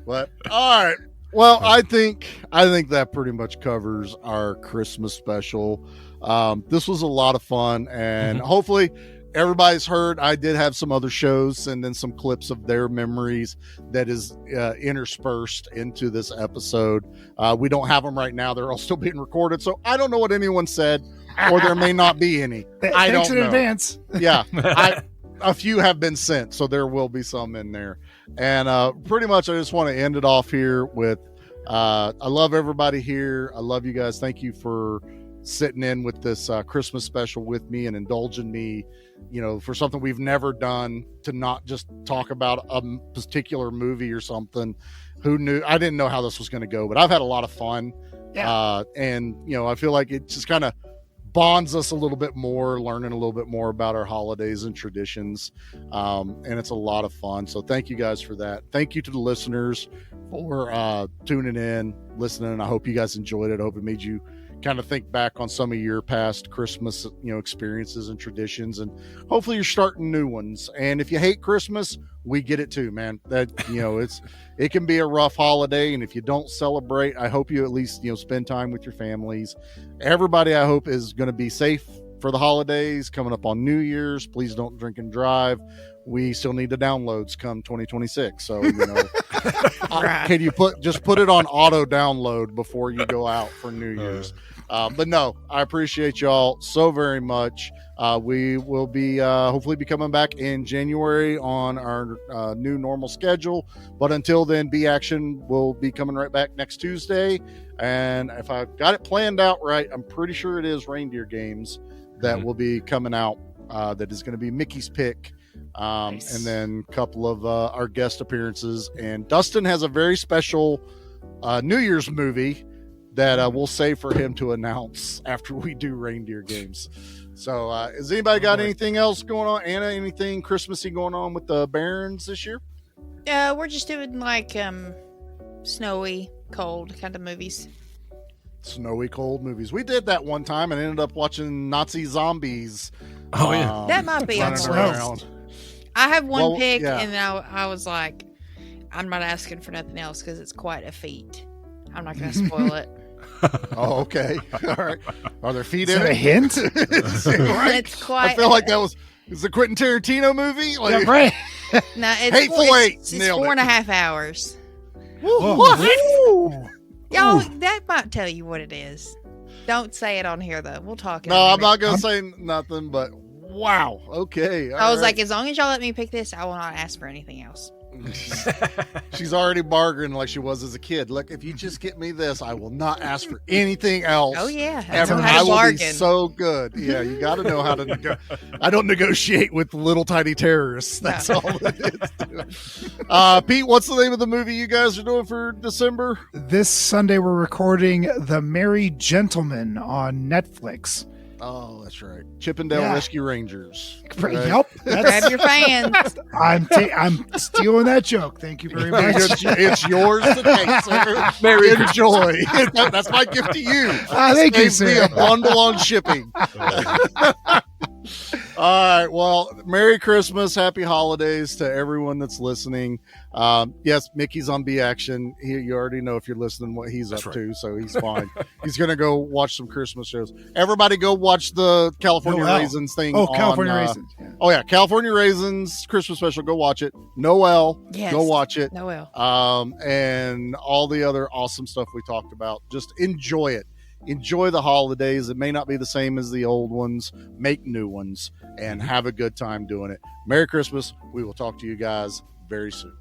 But all right. Well, I think that pretty much covers our Christmas special. This was a lot of fun, and hopefully everybody's heard. I did have some other shows send in some clips of their memories that is interspersed into this episode. We don't have them right now. They're all still being recorded. So I don't know what anyone said, or there may not be any. I don't know. In advance. Yeah. A few have been sent, so there will be some in there. And pretty much I just want to end it off here with I love everybody here. I love you guys. Thank you for sitting in with this Christmas special with me and indulging me, for something we've never done, to not just talk about a particular movie or something. Who knew? I didn't know how this was going to go, but I've had a lot of fun. Yeah. And I feel like it just kind of bonds us a little bit more, learning a little bit more about our holidays and traditions. And it's a lot of fun. So thank you guys for that. Thank you to the listeners for tuning in, listening. I hope you guys enjoyed it. I hope it made you kind of think back on some of your past Christmas, experiences and traditions, and hopefully you're starting new ones. And if you hate Christmas, we get it too, man. That, it can be a rough holiday. And if you don't celebrate, I hope you at least, spend time with your families. Everybody, I hope, is going to be safe for the holidays coming up on New Year's. Please don't drink and drive. We still need the downloads come 2026. So, can you put it on auto download before you go out for New Year's? But no, I appreciate y'all so very much. We will be hopefully be coming back in January on our new normal schedule. But until then, B Action will be coming right back next Tuesday. And if I got it planned out right, I'm pretty sure it is Reindeer Games that will be coming out. That is going to be Mickey's Pick. Nice. And then a couple of our guest appearances. And Dustin has a very special New Year's movie that we'll save for him to announce after we do reindeer games. So has anybody got anything else going on? Anna, anything Christmassy going on with the Barons this year? We're just doing like snowy, cold kind of movies. Snowy, cold movies. We did that one time and ended up watching Nazi zombies. Oh, yeah. That might be on running the around. list. I have one pick, yeah. and I was like, I'm not asking for nothing else because it's quite a feat. I'm not going to spoil it. Oh, okay. All right. Are there feet Is in that it? a hint? Right? It's quite. I feel like that was. Is the Quentin Tarantino movie? Like, Yeah, right. No, it's Hateful Eight. It's Nailed 4.5 hours. What? Y'all, that might tell you what it is. Don't say it on here though. We'll talk. No, I'm not going to say nothing, but wow. Okay. I was like, as long as y'all let me pick this, I will not ask for anything else. She's already bargaining like she was as a kid. Look, if you just get me this, I will not ask for anything else. Oh yeah, that's Ever. how I to will bargain. be so good. Yeah, you got to know how to. I don't negotiate with little tiny terrorists. That's all it is. Pete, what's the name of the movie you guys are doing for December? This Sunday we're recording The Merry Gentleman on Netflix. Oh, that's right. Chippendale Yeah. Rescue Rangers. Right. Right? Yep. Grab your fans. I'm stealing that joke. Thank you very much. It's yours to take, sir. Merry Enjoy. That's my gift to you. Thank you, Save me sir. a bundle on shipping. All right. Well, Merry Christmas. Happy holidays to everyone that's listening. Yes, Mickey's on B Action. You already know if you're listening what he's up to, so he's fine. He's going to go watch some Christmas shows. Everybody go watch the California Noel. Raisins thing. Oh, on, California Raisins. Yeah. Oh, yeah. California Raisins Christmas special. Go watch it. Noel. Yes. Go watch it. Noel. And all the other awesome stuff we talked about. Just enjoy it. Enjoy the holidays. It may not be the same as the old ones. Make new ones and have a good time doing it. Merry Christmas. We will talk to you guys very soon.